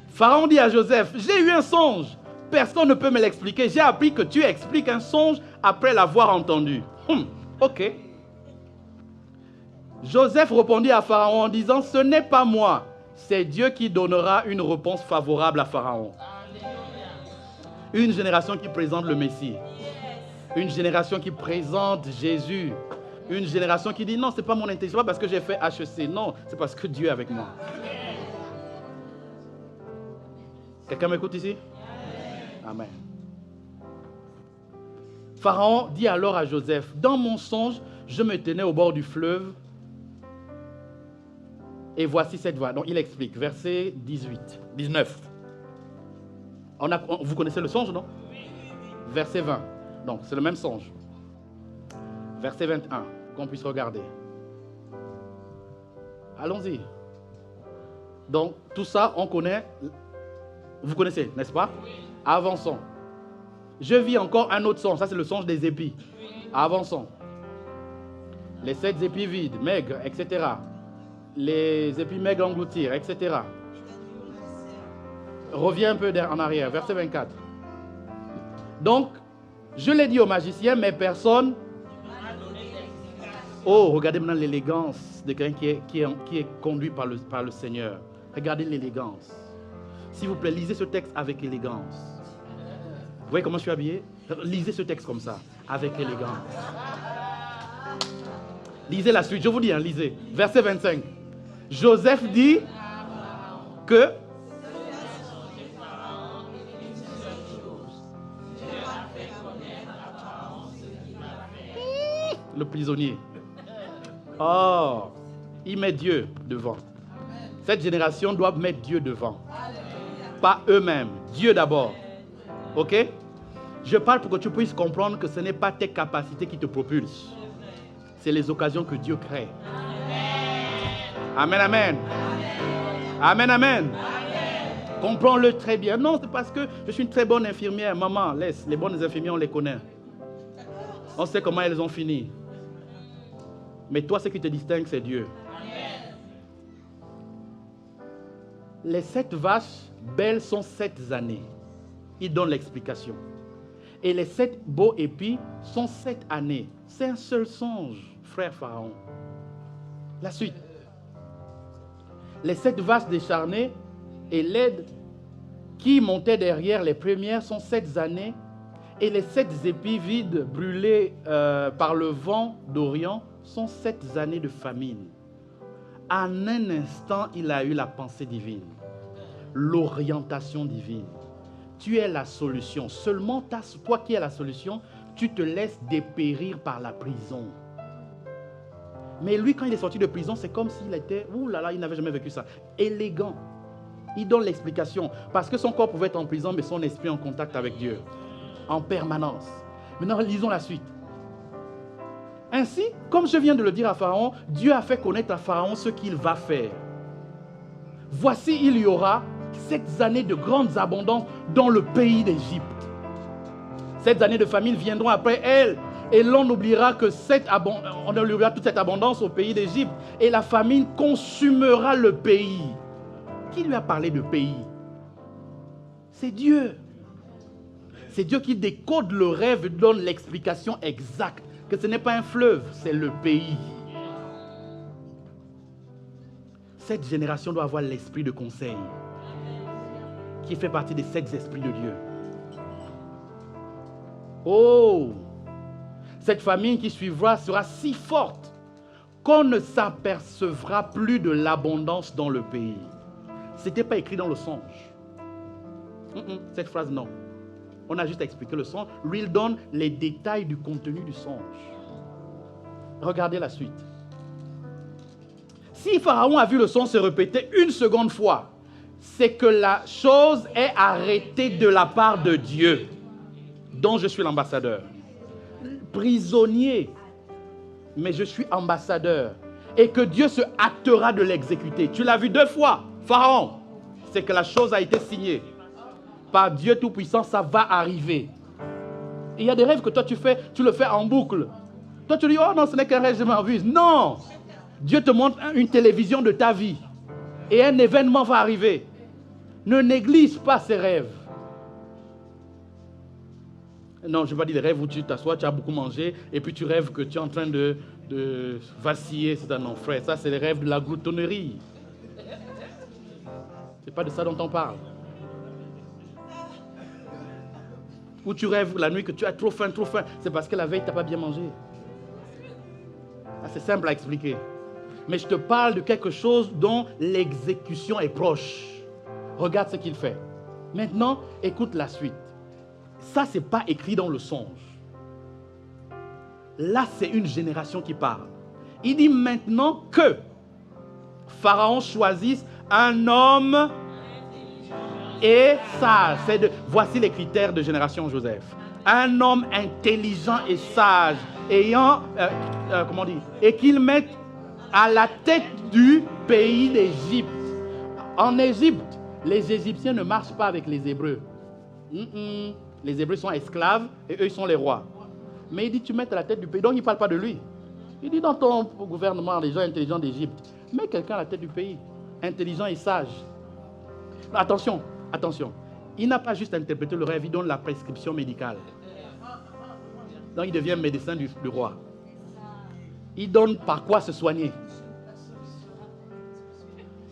Pharaon dit à Joseph, j'ai eu un songe. Personne ne peut me l'expliquer. J'ai appris que tu expliques un songe après l'avoir entendu. Ok. Joseph répondit à Pharaon en disant, ce n'est pas moi. C'est Dieu qui donnera une réponse favorable à Pharaon. Une génération qui présente le Messie. Une génération qui présente Jésus. Une génération qui dit, non, ce n'est pas mon intention, pas parce que j'ai fait HEC. Non, c'est parce que Dieu est avec moi. Quelqu'un m'écoute ici? Amen. Pharaon dit alors à Joseph, dans mon songe, je me tenais au bord du fleuve et voici cette voix. Donc il explique, verset 19. Vous connaissez le songe, non? Verset 20. Donc c'est le même songe. Verset 21, qu'on puisse regarder. Allons-y. Donc tout ça, on connaît. Vous connaissez, n'est-ce pas? Avançons. Je vis encore un autre songe. Ça, c'est le songe des épis. Avançons. Les 7 épis vides, maigres, etc. Les épis maigres engloutir, etc. Reviens un peu en arrière, verset 24. Donc, je l'ai dit au magicien, mais personne... Oh, regardez maintenant l'élégance de quelqu'un qui est conduit par le Seigneur. Regardez l'élégance. S'il vous plaît, lisez ce texte avec élégance. Vous voyez comment je suis habillé? Lisez ce texte comme ça, avec élégance. Lisez la suite, je vous dis, lisez. Verset 25. Joseph dit que... Le prisonnier. Oh, il met Dieu devant. Cette génération doit mettre Dieu devant. Pas eux-mêmes, Dieu d'abord. Ok? Je parle pour que tu puisses comprendre que ce n'est pas tes capacités qui te propulsent. C'est les occasions que Dieu crée. Amen, amen. Amen, amen. Comprends-le très bien. Non, c'est parce que je suis une très bonne infirmière. Maman, laisse. Les bonnes infirmières, on les connaît. On sait comment elles ont fini. Mais toi, ce qui te distingue, c'est Dieu. Les 7 vaches belles sont 7 années. Il donne l'explication. Et les 7 beaux épis sont 7 années. C'est un seul songe, frère Pharaon. La suite. Les 7 vaches décharnées et laides qui montaient derrière les premières sont 7 années. Et les 7 épis vides brûlés par le vent d'Orient sont 7 années de famine. En un instant, il a eu la pensée divine. L'orientation divine. Tu es la solution. Seulement toi qui es la solution, tu te laisses dépérir par la prison. Mais lui, quand il est sorti de prison, c'est comme s'il était... Ouh là là, il n'avait jamais vécu ça. Élégant. Il donne l'explication. Parce que son corps pouvait être en prison, mais son esprit en contact avec Dieu. En permanence. Maintenant, lisons la suite. Ainsi, comme je viens de le dire à Pharaon, Dieu a fait connaître à Pharaon ce qu'il va faire. Voici, il y aura 7 années de grandes abondances dans le pays d'Égypte. 7 années de famine viendront après elles. Et l'on oubliera que on oubliera toute cette abondance au pays d'Égypte. Et la famine consumera le pays. Qui lui a parlé de pays? C'est Dieu. C'est Dieu qui décode le rêve et donne l'explication exacte. Que ce n'est pas un fleuve, c'est le pays. Cette génération doit avoir l'esprit de conseil. Qui fait partie des 7 esprits de Dieu. Oh! Cette famine qui suivra sera si forte qu'on ne s'apercevra plus de l'abondance dans le pays. Ce n'était pas écrit dans le songe. Cette phrase, non. On a juste expliqué le songe. Lui, il donne les détails du contenu du songe. Regardez la suite. Si Pharaon a vu le songe se répéter une seconde fois, c'est que la chose est arrêtée de la part de Dieu, dont je suis l'ambassadeur. Prisonnier, mais je suis ambassadeur. Et que Dieu se hâtera de l'exécuter. Tu l'as vu 2 fois, Pharaon. C'est que la chose a été signée. Par Dieu Tout-Puissant, ça va arriver. Et il y a des rêves que toi tu fais, tu le fais en boucle. Toi, tu dis, oh non, ce n'est qu'un rêve, je m'en vise. Non! Dieu te montre une télévision de ta vie. Et un événement va arriver. Ne néglige pas ces rêves. Non, je ne vais pas dire des rêves où tu t'assois, tu as beaucoup mangé, et puis tu rêves que tu es en train de vaciller. C'est un non, frère. Ça, c'est les rêves de la gloutonnerie. Ce n'est pas de ça dont on parle. Ou tu rêves la nuit que tu as trop faim. C'est parce que la veille, tu n'as pas bien mangé. C'est simple à expliquer. Mais je te parle de quelque chose dont l'exécution est proche. Regarde ce qu'il fait. Maintenant, écoute la suite. Ça, ce n'est pas écrit dans le songe. Là, c'est une génération qui parle. Il dit maintenant que Pharaon choisisse un homme et sage. Voici les critères de génération Joseph. Un homme intelligent et sage, ayant, et qu'il mette à la tête du pays d'Égypte. En Égypte, les Égyptiens ne marchent pas avec les Hébreux. Les Hébreux sont esclaves et eux, ils sont les rois. Mais il dit, tu mets à la tête du pays. Donc, il ne parle pas de lui. Il dit, dans ton gouvernement, les gens intelligents d'Égypte, mets quelqu'un à la tête du pays, intelligent et sage. Attention. Il n'a pas juste interprété le rêve, il donne la prescription médicale. Donc, il devient médecin du roi. Il donne par quoi se soigner.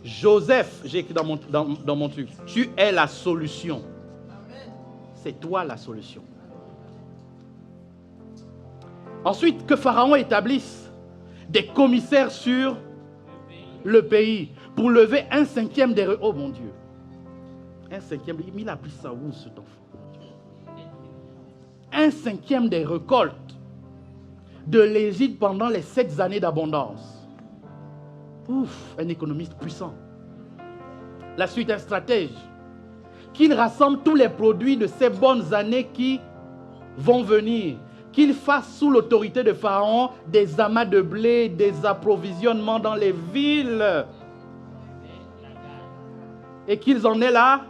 Joseph, j'ai écrit dans mon truc, tu es la solution. C'est toi la solution. Ensuite, que Pharaon établisse des commissaires sur le pays pour lever 1/5 des... Oh mon Dieu. 1/5, il a pris ça où cet enfant? 1/5 des récoltes de l'Égypte pendant les 7 années d'abondance. Ouf, un économiste puissant. La suite, un stratège. Qu'il rassemble tous les produits de ces bonnes années qui vont venir. Qu'il fasse sous l'autorité de Pharaon des amas de blé, des approvisionnements dans les villes. Et qu'ils en aient là.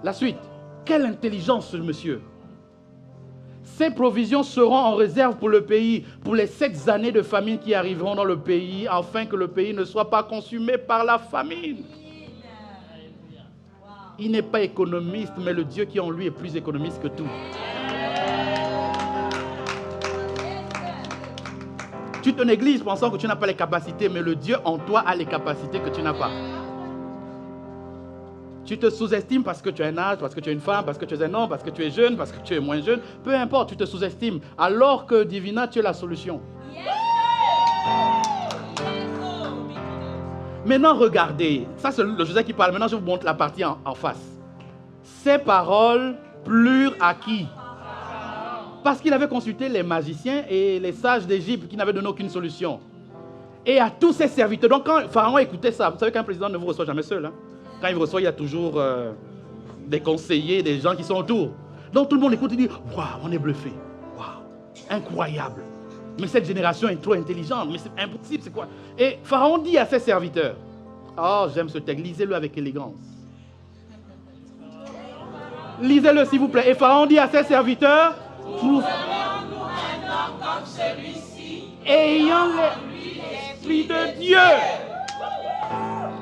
La suite. Quelle intelligence, ce monsieur. Ces provisions seront en réserve pour le pays, pour les 7 années de famine qui arriveront dans le pays, afin que le pays ne soit pas consumé par la famine. Il n'est pas économiste, mais le Dieu qui en lui est plus économiste que tout. Tu te négliges pensant que tu n'as pas les capacités, mais le Dieu en toi a les capacités que tu n'as pas. Tu te sous-estimes parce que tu as un âge, parce que tu es une femme, parce que tu es un homme, parce que tu es jeune, parce que tu es moins jeune. Peu importe, tu te sous-estimes. Alors que Divina, tu es la solution. Maintenant, regardez. Ça, c'est le Joseph qui parle. Maintenant, je vous montre la partie en face. Ces paroles plurent à qui? Parce qu'il avait consulté les magiciens et les sages d'Égypte qui n'avaient donné aucune solution. Et à tous ses serviteurs. Donc, quand Pharaon écoutait ça, vous savez qu'un président ne vous reçoit jamais seul. Hein? Quand il vous reçoit, il y a toujours des conseillers, des gens qui sont autour. Donc, tout le monde écoute et dit, waouh, on est bluffé. Waouh, incroyable. Mais cette génération est trop intelligente. Mais c'est impossible, c'est quoi? Et Pharaon dit à ses serviteurs, oh, j'aime ce texte, lisez-le avec élégance. Lisez-le, s'il vous plaît. Et Pharaon dit à ses serviteurs, trouvons-nous un homme comme celui-ci, ayant l'esprit de Dieu.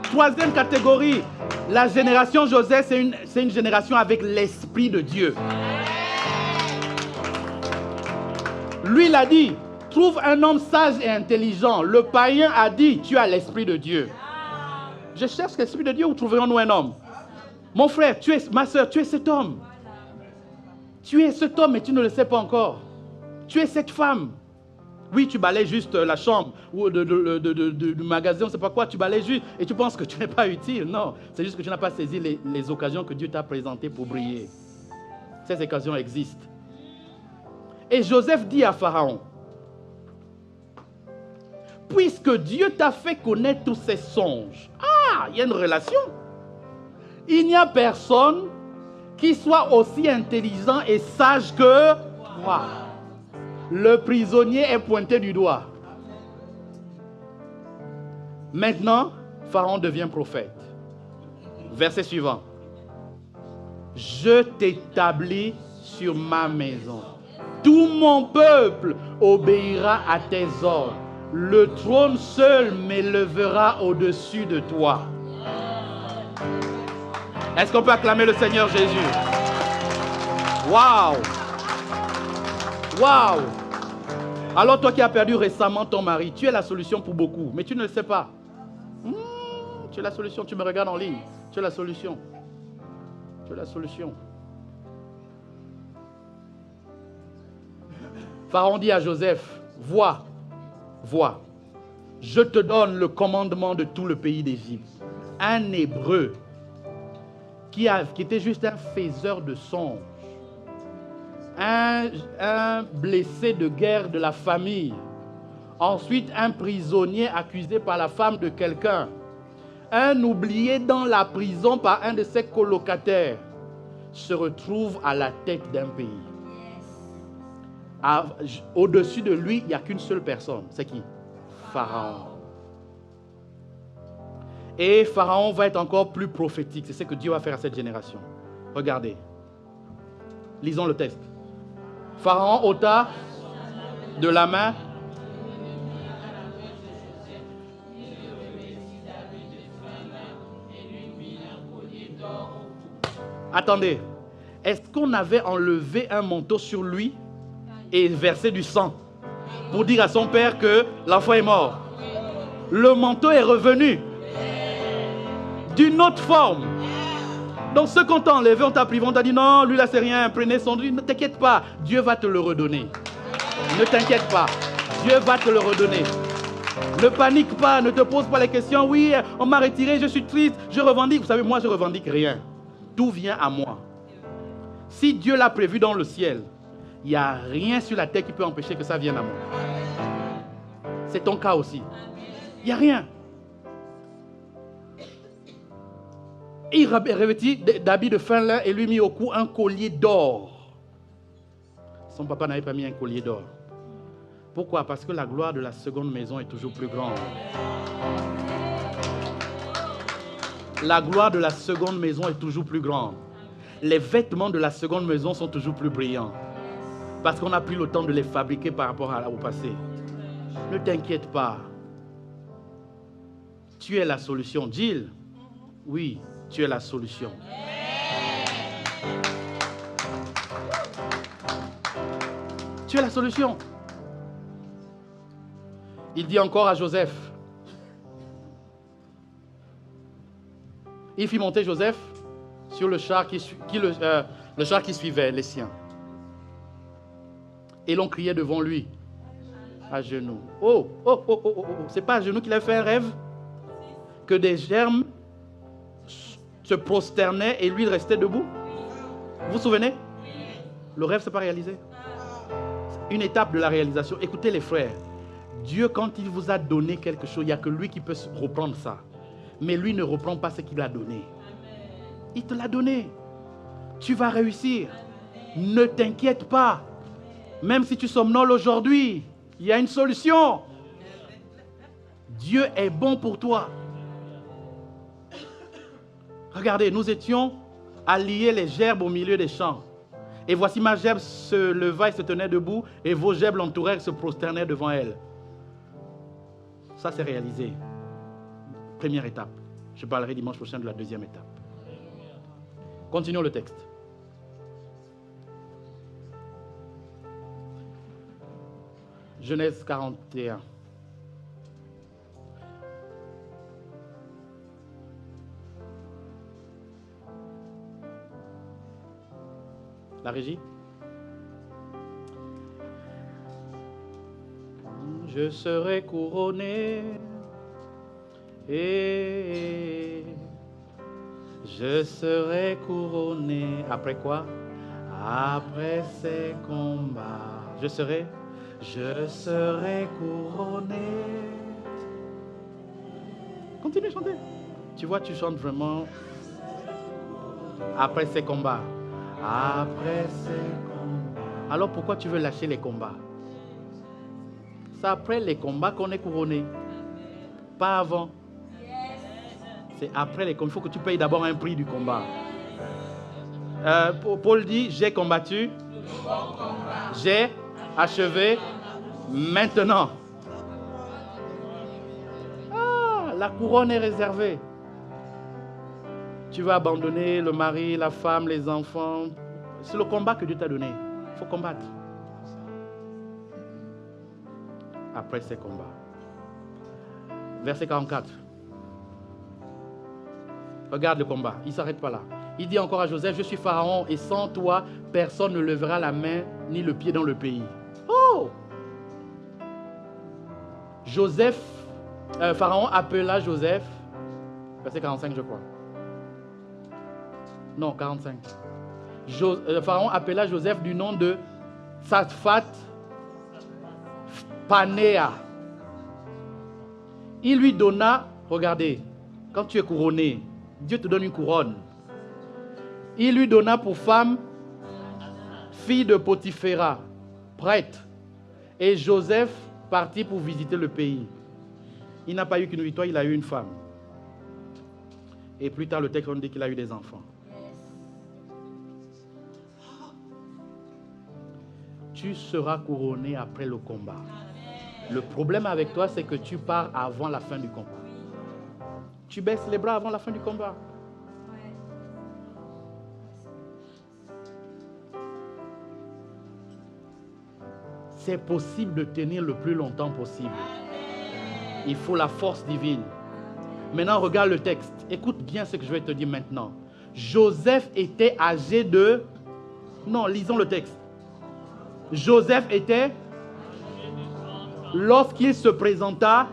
Troisième catégorie, la génération Joseph, c'est une génération avec l'esprit de Dieu. Lui, il a dit, trouve un homme sage et intelligent. Le païen a dit, tu as l'esprit de Dieu. Je cherche l'esprit de Dieu, où trouverons-nous un homme? Mon frère, ma soeur, tu es cet homme. Tu es cet homme et tu ne le sais pas encore. Tu es cette femme. Oui, tu balayes juste la chambre ou du magasin, on ne sait pas quoi, tu balayes juste et tu penses que tu n'es pas utile. Non, c'est juste que tu n'as pas saisi les occasions que Dieu t'a présentées pour briller. Ces occasions existent. Et Joseph dit à Pharaon, puisque Dieu t'a fait connaître tous ses songes, il y a une relation. Il n'y a personne qui soit aussi intelligent et sage que moi. Le prisonnier est pointé du doigt. Maintenant, Pharaon devient prophète. Verset suivant. Je t'établis sur ma maison. Tout mon peuple obéira à tes ordres. Le trône seul m'élèvera au-dessus de toi. Est-ce qu'on peut acclamer le Seigneur Jésus? Waouh! Waouh! Alors toi qui as perdu récemment ton mari, tu es la solution pour beaucoup, mais tu ne le sais pas. Tu es la solution, tu me regardes en ligne. Tu es la solution. Tu es la solution. Pharaon dit à Joseph, vois, je te donne le commandement de tout le pays d'Égypte. Un Hébreu qui était juste un faiseur de songes, un blessé de guerre de la famille, ensuite un prisonnier accusé par la femme de quelqu'un, un oublié dans la prison par un de ses colocataires, se retrouve à la tête d'un pays. Au-dessus de lui, il n'y a qu'une seule personne. C'est qui? Pharaon. Et Pharaon va être encore plus prophétique. C'est ce que Dieu va faire à cette génération. Regardez. Lisons le texte. Pharaon ôta de la main. Attendez. Est-ce qu'on avait enlevé un manteau sur lui et versé du sang pour dire à son père que l'enfant est mort? Le manteau est revenu d'une autre forme. Donc ceux qu'on t'a enlevé, on t'a privé, on t'a dit non, lui là c'est rien, prenez son Dieu. Ne t'inquiète pas, Dieu va te le redonner. Ne t'inquiète pas, Dieu va te le redonner. Ne panique pas, ne te pose pas les questions. Oui, on m'a retiré, je suis triste, je revendique. Vous savez, moi je revendique rien. Tout vient à moi. Si Dieu l'a prévu dans le ciel, il n'y a rien sur la terre qui peut empêcher que ça vienne à moi. C'est ton cas aussi. Il n'y a rien. Il revêtit d'habits de fin lin et lui mit au cou un collier d'or. Son papa n'avait pas mis un collier d'or. Pourquoi? Parce que la gloire de la seconde maison est toujours plus grande. La gloire de la seconde maison est toujours plus grande. Les vêtements de la seconde maison sont toujours plus brillants. Parce qu'on a pris le temps de les fabriquer par rapport au passé. Ne t'inquiète pas. Tu es la solution. Jill, oui, tu es la solution. Tu es la solution. Il dit encore à Joseph. Il fit monter Joseph sur le char le char qui suivait les siens. Et l'on criait devant lui, à genoux. Oh. C'est pas à genoux qu'il a fait un rêve? Que des germes se prosternaient et lui restait debout? Vous vous souvenez? Le rêve ne s'est pas réalisé. Une étape de la réalisation. Écoutez les frères, Dieu quand il vous a donné quelque chose, il n'y a que lui qui peut reprendre ça. Mais lui ne reprend pas ce qu'il a donné. Il te l'a donné. Tu vas réussir. Ne t'inquiète pas. Même si tu somnoles aujourd'hui, il y a une solution. Dieu est bon pour toi. Regardez, nous étions à lier les gerbes au milieu des champs. Et voici ma gerbe se leva et se tenait debout, et vos gerbes l'entourèrent et se prosternaient devant elle. Ça, c'est réalisé. Première étape. Je parlerai dimanche prochain de la deuxième étape. Continuons le texte. Genèse 41. La régie? Je serai couronné et je serai couronné. Après quoi? Après ces combats. Je serai couronné. Continue à chanter. Tu vois, tu chantes vraiment. Après ces combats. Après ces combats. Alors pourquoi tu veux lâcher les combats? C'est après les combats qu'on est couronné. Pas avant. C'est après les combats. Il faut que tu payes d'abord un prix du combat. Paul dit, j'ai combattu, j'ai achevé, maintenant. Ah, la couronne est réservée. Tu vas abandonner le mari, la femme, les enfants. C'est le combat que Dieu t'a donné. Il faut combattre. Après ces combats. Verset 44. Regarde le combat. Il ne s'arrête pas là. Il dit encore à Joseph, je suis Pharaon et sans toi, personne ne lèvera la main ni le pied dans le pays. Oh! Pharaon appela Joseph, verset 45 je crois. Non, 45. Pharaon appela Joseph du nom de Saphphat Panéa. Il lui donna, regardez, quand tu es couronné, Dieu te donne une couronne. Il lui donna pour femme, fille de Potiphéra, prêtre. Et Joseph partit pour visiter le pays. Il n'a pas eu qu'une victoire, il a eu une femme. Et plus tard, le texte dit qu'il a eu des enfants. Tu seras couronné après le combat. Le problème avec toi, c'est que tu pars avant la fin du combat. Tu baisses les bras avant la fin du combat. C'est possible de tenir le plus longtemps possible. Il faut la force divine. Maintenant, regarde le texte. Écoute bien ce que je vais te dire maintenant. Joseph était âgé de... Non, lisons le texte. Joseph était... Lorsqu'il se présenta,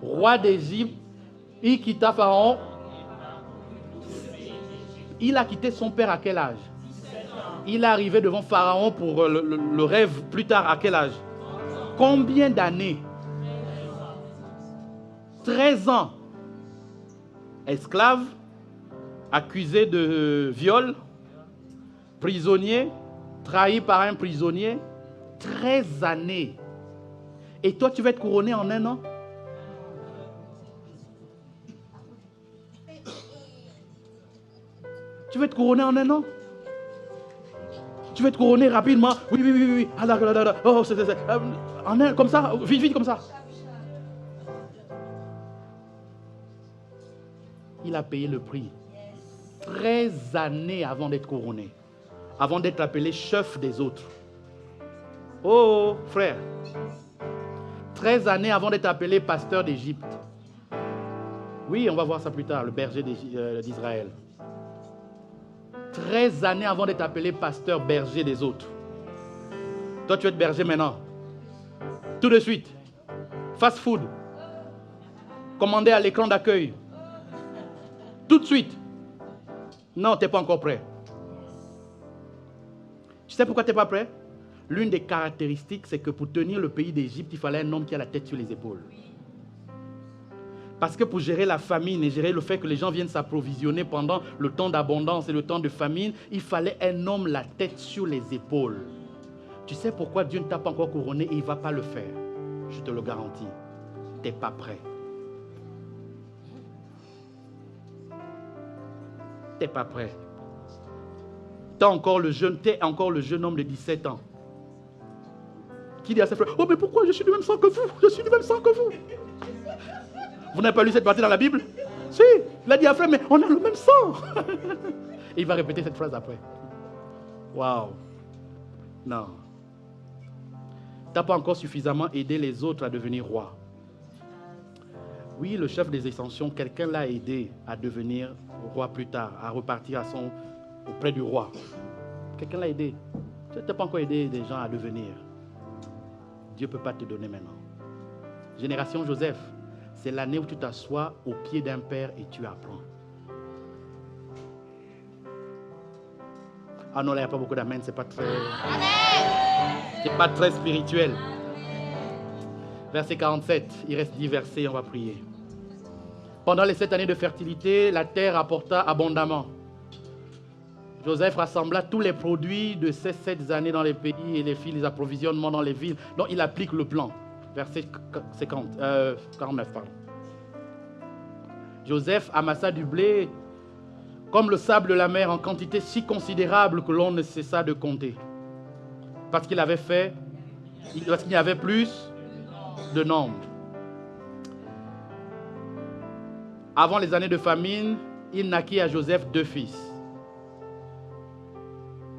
roi d'Égypte, il quitta Pharaon. Il a quitté son père à quel âge? Il est arrivé devant Pharaon pour le rêve plus tard à quel âge? Combien d'années? 13 ans. Esclave, accusé de viol, prisonnier, trahi par un prisonnier. 13 années. Et toi, tu vas être couronné en un an? Tu vas être couronné en un an? Tu vas être couronné rapidement? Oui. Ah, là. Oh, en un, comme ça, vite, comme ça. Il a payé le prix. 13 années avant d'être couronné. Avant d'être appelé chef des autres. Oh, frère. 13 années avant d'être appelé pasteur d'Égypte. Oui, on va voir ça plus tard, le berger d'Israël. 13 années avant d'être appelé pasteur berger des autres. Toi, tu vas être berger maintenant. Tout de suite. Fast food. Commandé à l'écran d'accueil. Tout de suite. Non, tu n'es pas encore prêt. Tu sais pourquoi tu n'es pas prêt? L'une des caractéristiques, c'est que pour tenir le pays d'Égypte, il fallait un homme qui a la tête sur les épaules. Parce que pour gérer la famine et gérer le fait que les gens viennent s'approvisionner pendant le temps d'abondance et le temps de famine, il fallait un homme la tête sur les épaules. Tu sais pourquoi Dieu ne t'a pas encore couronné et il ne va pas le faire? Je te le garantis. Tu n'es pas prêt. Tu n'es pas prêt. Tu es encore le jeune homme de 17 ans. Qui dit à ses frères, oh mais pourquoi je suis du même sang que vous? Je suis du même sang que vous. Vous n'avez pas lu cette partie dans la Bible? Si, il a dit à frère, mais on a le même sang. Et il va répéter cette phrase après. Waouh. Non. Tu n'as pas encore suffisamment aidé les autres à devenir roi. Oui, le chef des ascensions, quelqu'un l'a aidé à devenir roi plus tard, à repartir auprès du roi. Quelqu'un l'a aidé. Tu n'as pas encore aidé des gens à devenir. Dieu ne peut pas te donner maintenant. Génération Joseph, c'est l'année où tu t'assois au pied d'un père et tu apprends. Ah non, là, il n'y a pas beaucoup d'amen, c'est pas très spirituel. Verset 47, il reste 10 versets, on va prier. Pendant les 7 années de fertilité, la terre apporta abondamment. Joseph rassembla tous les produits de ces 7 années dans les pays et les filles, les approvisionnements dans les villes. Donc il applique le plan. Verset 49, pardon. Joseph amassa du blé comme le sable de la mer en quantité si considérable que l'on ne cessa de compter. Parce qu'il y avait plus de nombre. Avant les années de famine, il naquit à Joseph 2 fils,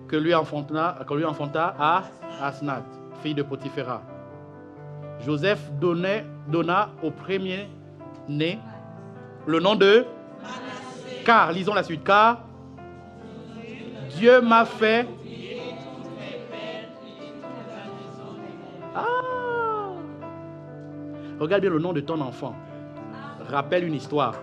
que lui enfanta à Asnath, fille de Potiphéra. Joseph donna au premier-né le nom de Manassé. Car, lisons la suite, car Dieu m'a fait... Ah! Regarde bien le nom de ton enfant. Rappelle une histoire.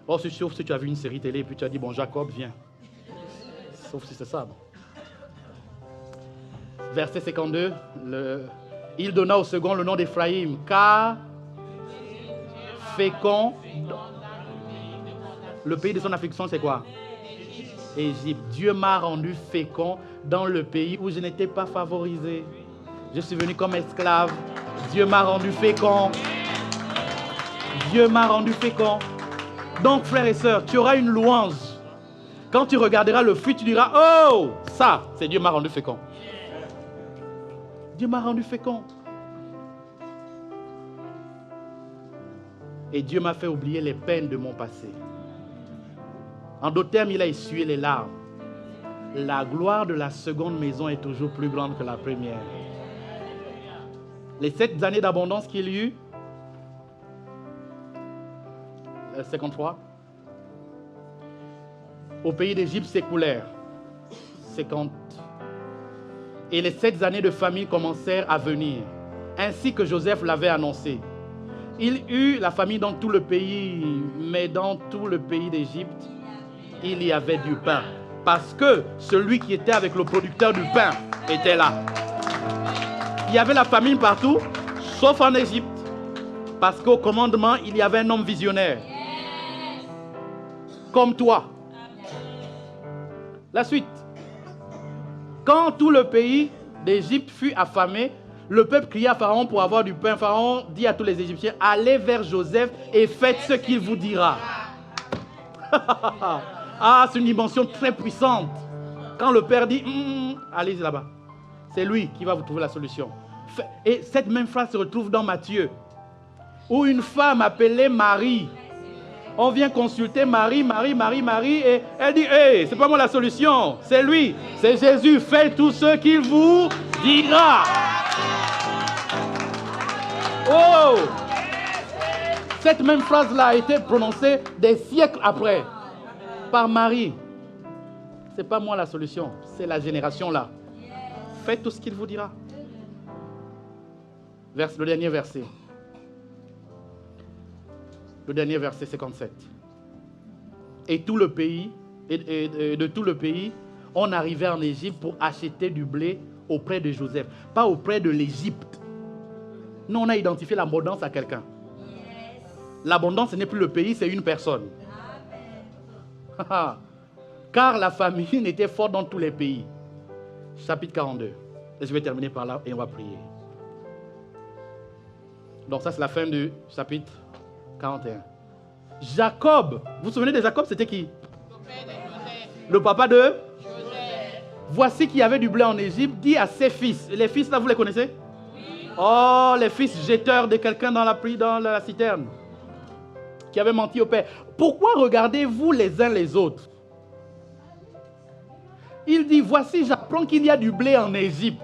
Or, sauf si tu as vu une série télé et puis tu as dit, bon, Jacob, viens. Sauf si c'est ça. Bon. Verset 52, il donna au second le nom d'Éphraïm, car fécond. Le pays de son affliction, c'est quoi? Égypte. Dieu m'a rendu fécond dans le pays où je n'étais pas favorisé. Je suis venu comme esclave. Dieu m'a rendu fécond. Dieu m'a rendu fécond. Donc, frères et sœurs, tu auras une louange. Quand tu regarderas le fruit, tu diras, oh, ça, c'est Dieu m'a rendu fécond. Dieu m'a rendu fécond. Et Dieu m'a fait oublier les peines de mon passé. En d'autres termes, il a essuyé les larmes. La gloire de la seconde maison est toujours plus grande que la première. Les 7 années d'abondance qu'il y eut, 53, au pays d'Égypte s'écoulèrent. 50. Et les 7 années de famine commencèrent à venir, ainsi que Joseph l'avait annoncé. Il eut la famine dans tout le pays, mais dans tout le pays d'Égypte, il y avait du pain. Parce que celui qui était avec le producteur du pain était là. Il y avait la famine partout, sauf en Égypte. Parce qu'au commandement, il y avait un homme visionnaire. Comme toi. La suite. Quand tout le pays d'Égypte fut affamé, le peuple cria à Pharaon pour avoir du pain. Pharaon dit à tous les Égyptiens, allez vers Joseph et faites ce qu'il vous dira. Ah, c'est une dimension très puissante. Quand le père dit, allez là-bas. C'est lui qui va vous trouver la solution. Et cette même phrase se retrouve dans Matthieu, où une femme appelée Marie, on vient consulter Marie, et elle dit, hey, c'est pas moi la solution, c'est lui, c'est Jésus, faites tout ce qu'il vous dira. Oh! Cette même phrase-là a été prononcée des siècles après par Marie. C'est pas moi la solution, c'est la génération là. Faites tout ce qu'il vous dira. Le dernier verset. Le dernier verset 57. Et tout le pays, de tout le pays, on arrivait en Égypte pour acheter du blé auprès de Joseph. Pas auprès de l'Égypte. Nous, on a identifié l'abondance à quelqu'un. L'abondance, ce n'est plus le pays, c'est une personne. Car la famine était forte dans tous les pays. Chapitre 42. Et je vais terminer par là et on va prier. Donc ça, c'est la fin du chapitre 41. Jacob, vous vous souvenez de Jacob, c'était qui? Le papa de Joseph. Voici qu'il y avait du blé en Égypte, dit à ses fils. Les fils là, vous les connaissez? Oui. Oh, les fils jeteurs de quelqu'un dans la citerne, qui avait menti au père. Pourquoi regardez-vous les uns les autres? Il dit, voici, j'apprends qu'il y a du blé en Égypte.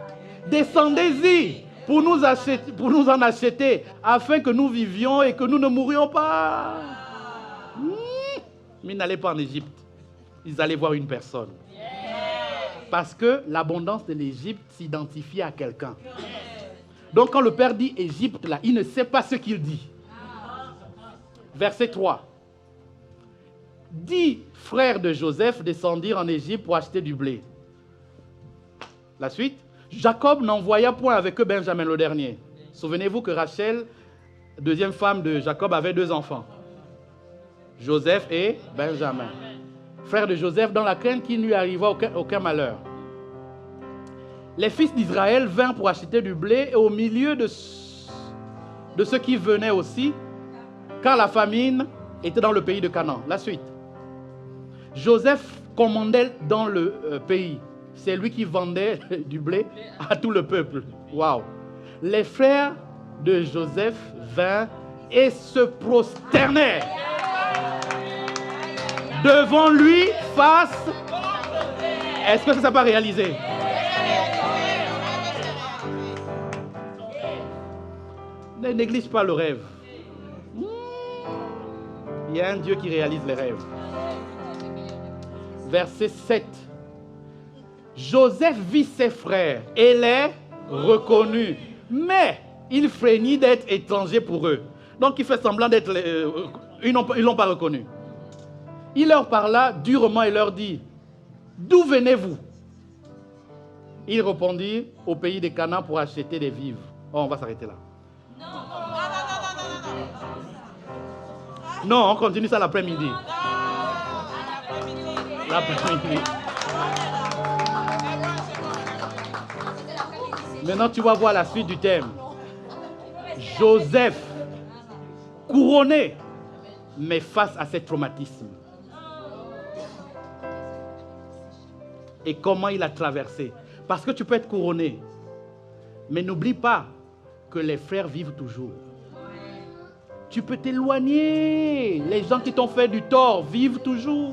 Descendez-y pour nous en acheter, afin que nous vivions et que nous ne mourions pas. Mais ils n'allaient pas en Égypte. Ils allaient voir une personne. Parce que l'abondance de l'Égypte s'identifie à quelqu'un. Donc quand le père dit Égypte, là, il ne sait pas ce qu'il dit. Verset 3. 10 frères de Joseph descendirent en Égypte pour acheter du blé. La suite. Jacob n'envoya point avec eux Benjamin le dernier. Souvenez-vous que Rachel, deuxième femme de Jacob, avait 2 enfants. Joseph et Benjamin. Frère de Joseph, dans la crainte qu'il ne lui arriva aucun malheur. Les fils d'Israël vinrent pour acheter du blé et au milieu de ceux qui venaient aussi, car la famine était dans le pays de Canaan. La suite. Joseph commandait dans le pays. C'est lui qui vendait du blé à tout le peuple. Waouh. Les frères de Joseph vinrent et se prosternèrent devant lui face. Est-ce que ça n'a pas réalisé? Ne néglige pas le rêve. Il y a un Dieu qui réalise les rêves. Verset 7. Joseph vit ses frères et les reconnut. Mais il frémit d'être étranger pour eux. Donc il fait semblant d'être... ils ne l'ont pas reconnu. Il leur parla durement et leur dit, d'où venez-vous? Ils répondirent, au pays de Canaan pour acheter des vivres. Oh, on va s'arrêter là. Non, on continue ça l'après-midi. L'après-midi. Maintenant, tu vas voir la suite du thème. Joseph, couronné, mais face à ces traumatismes. Et comment il a traversé. Parce que tu peux être couronné. Mais n'oublie pas que les frères vivent toujours. Tu peux t'éloigner. Les gens qui t'ont fait du tort vivent toujours.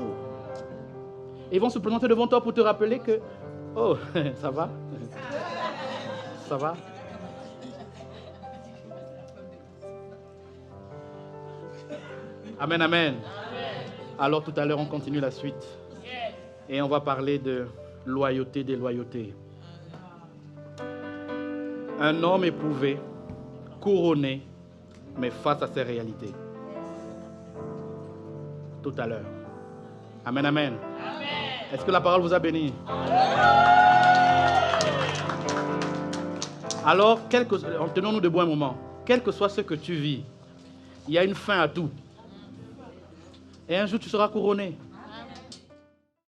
Ils vont se présenter devant toi pour te rappeler que... Oh, ça va? Ça va? Amen, amen. Alors tout à l'heure, on continue la suite. Et on va parler de loyauté, déloyauté. Un homme éprouvé, couronné, mais face à ses réalités. Tout à l'heure. Amen, amen. Est-ce que la parole vous a béni? Alors, tenons-nous debout un moment. Quel que soit ce que tu vis, il y a une fin à tout. Et un jour, tu seras couronné.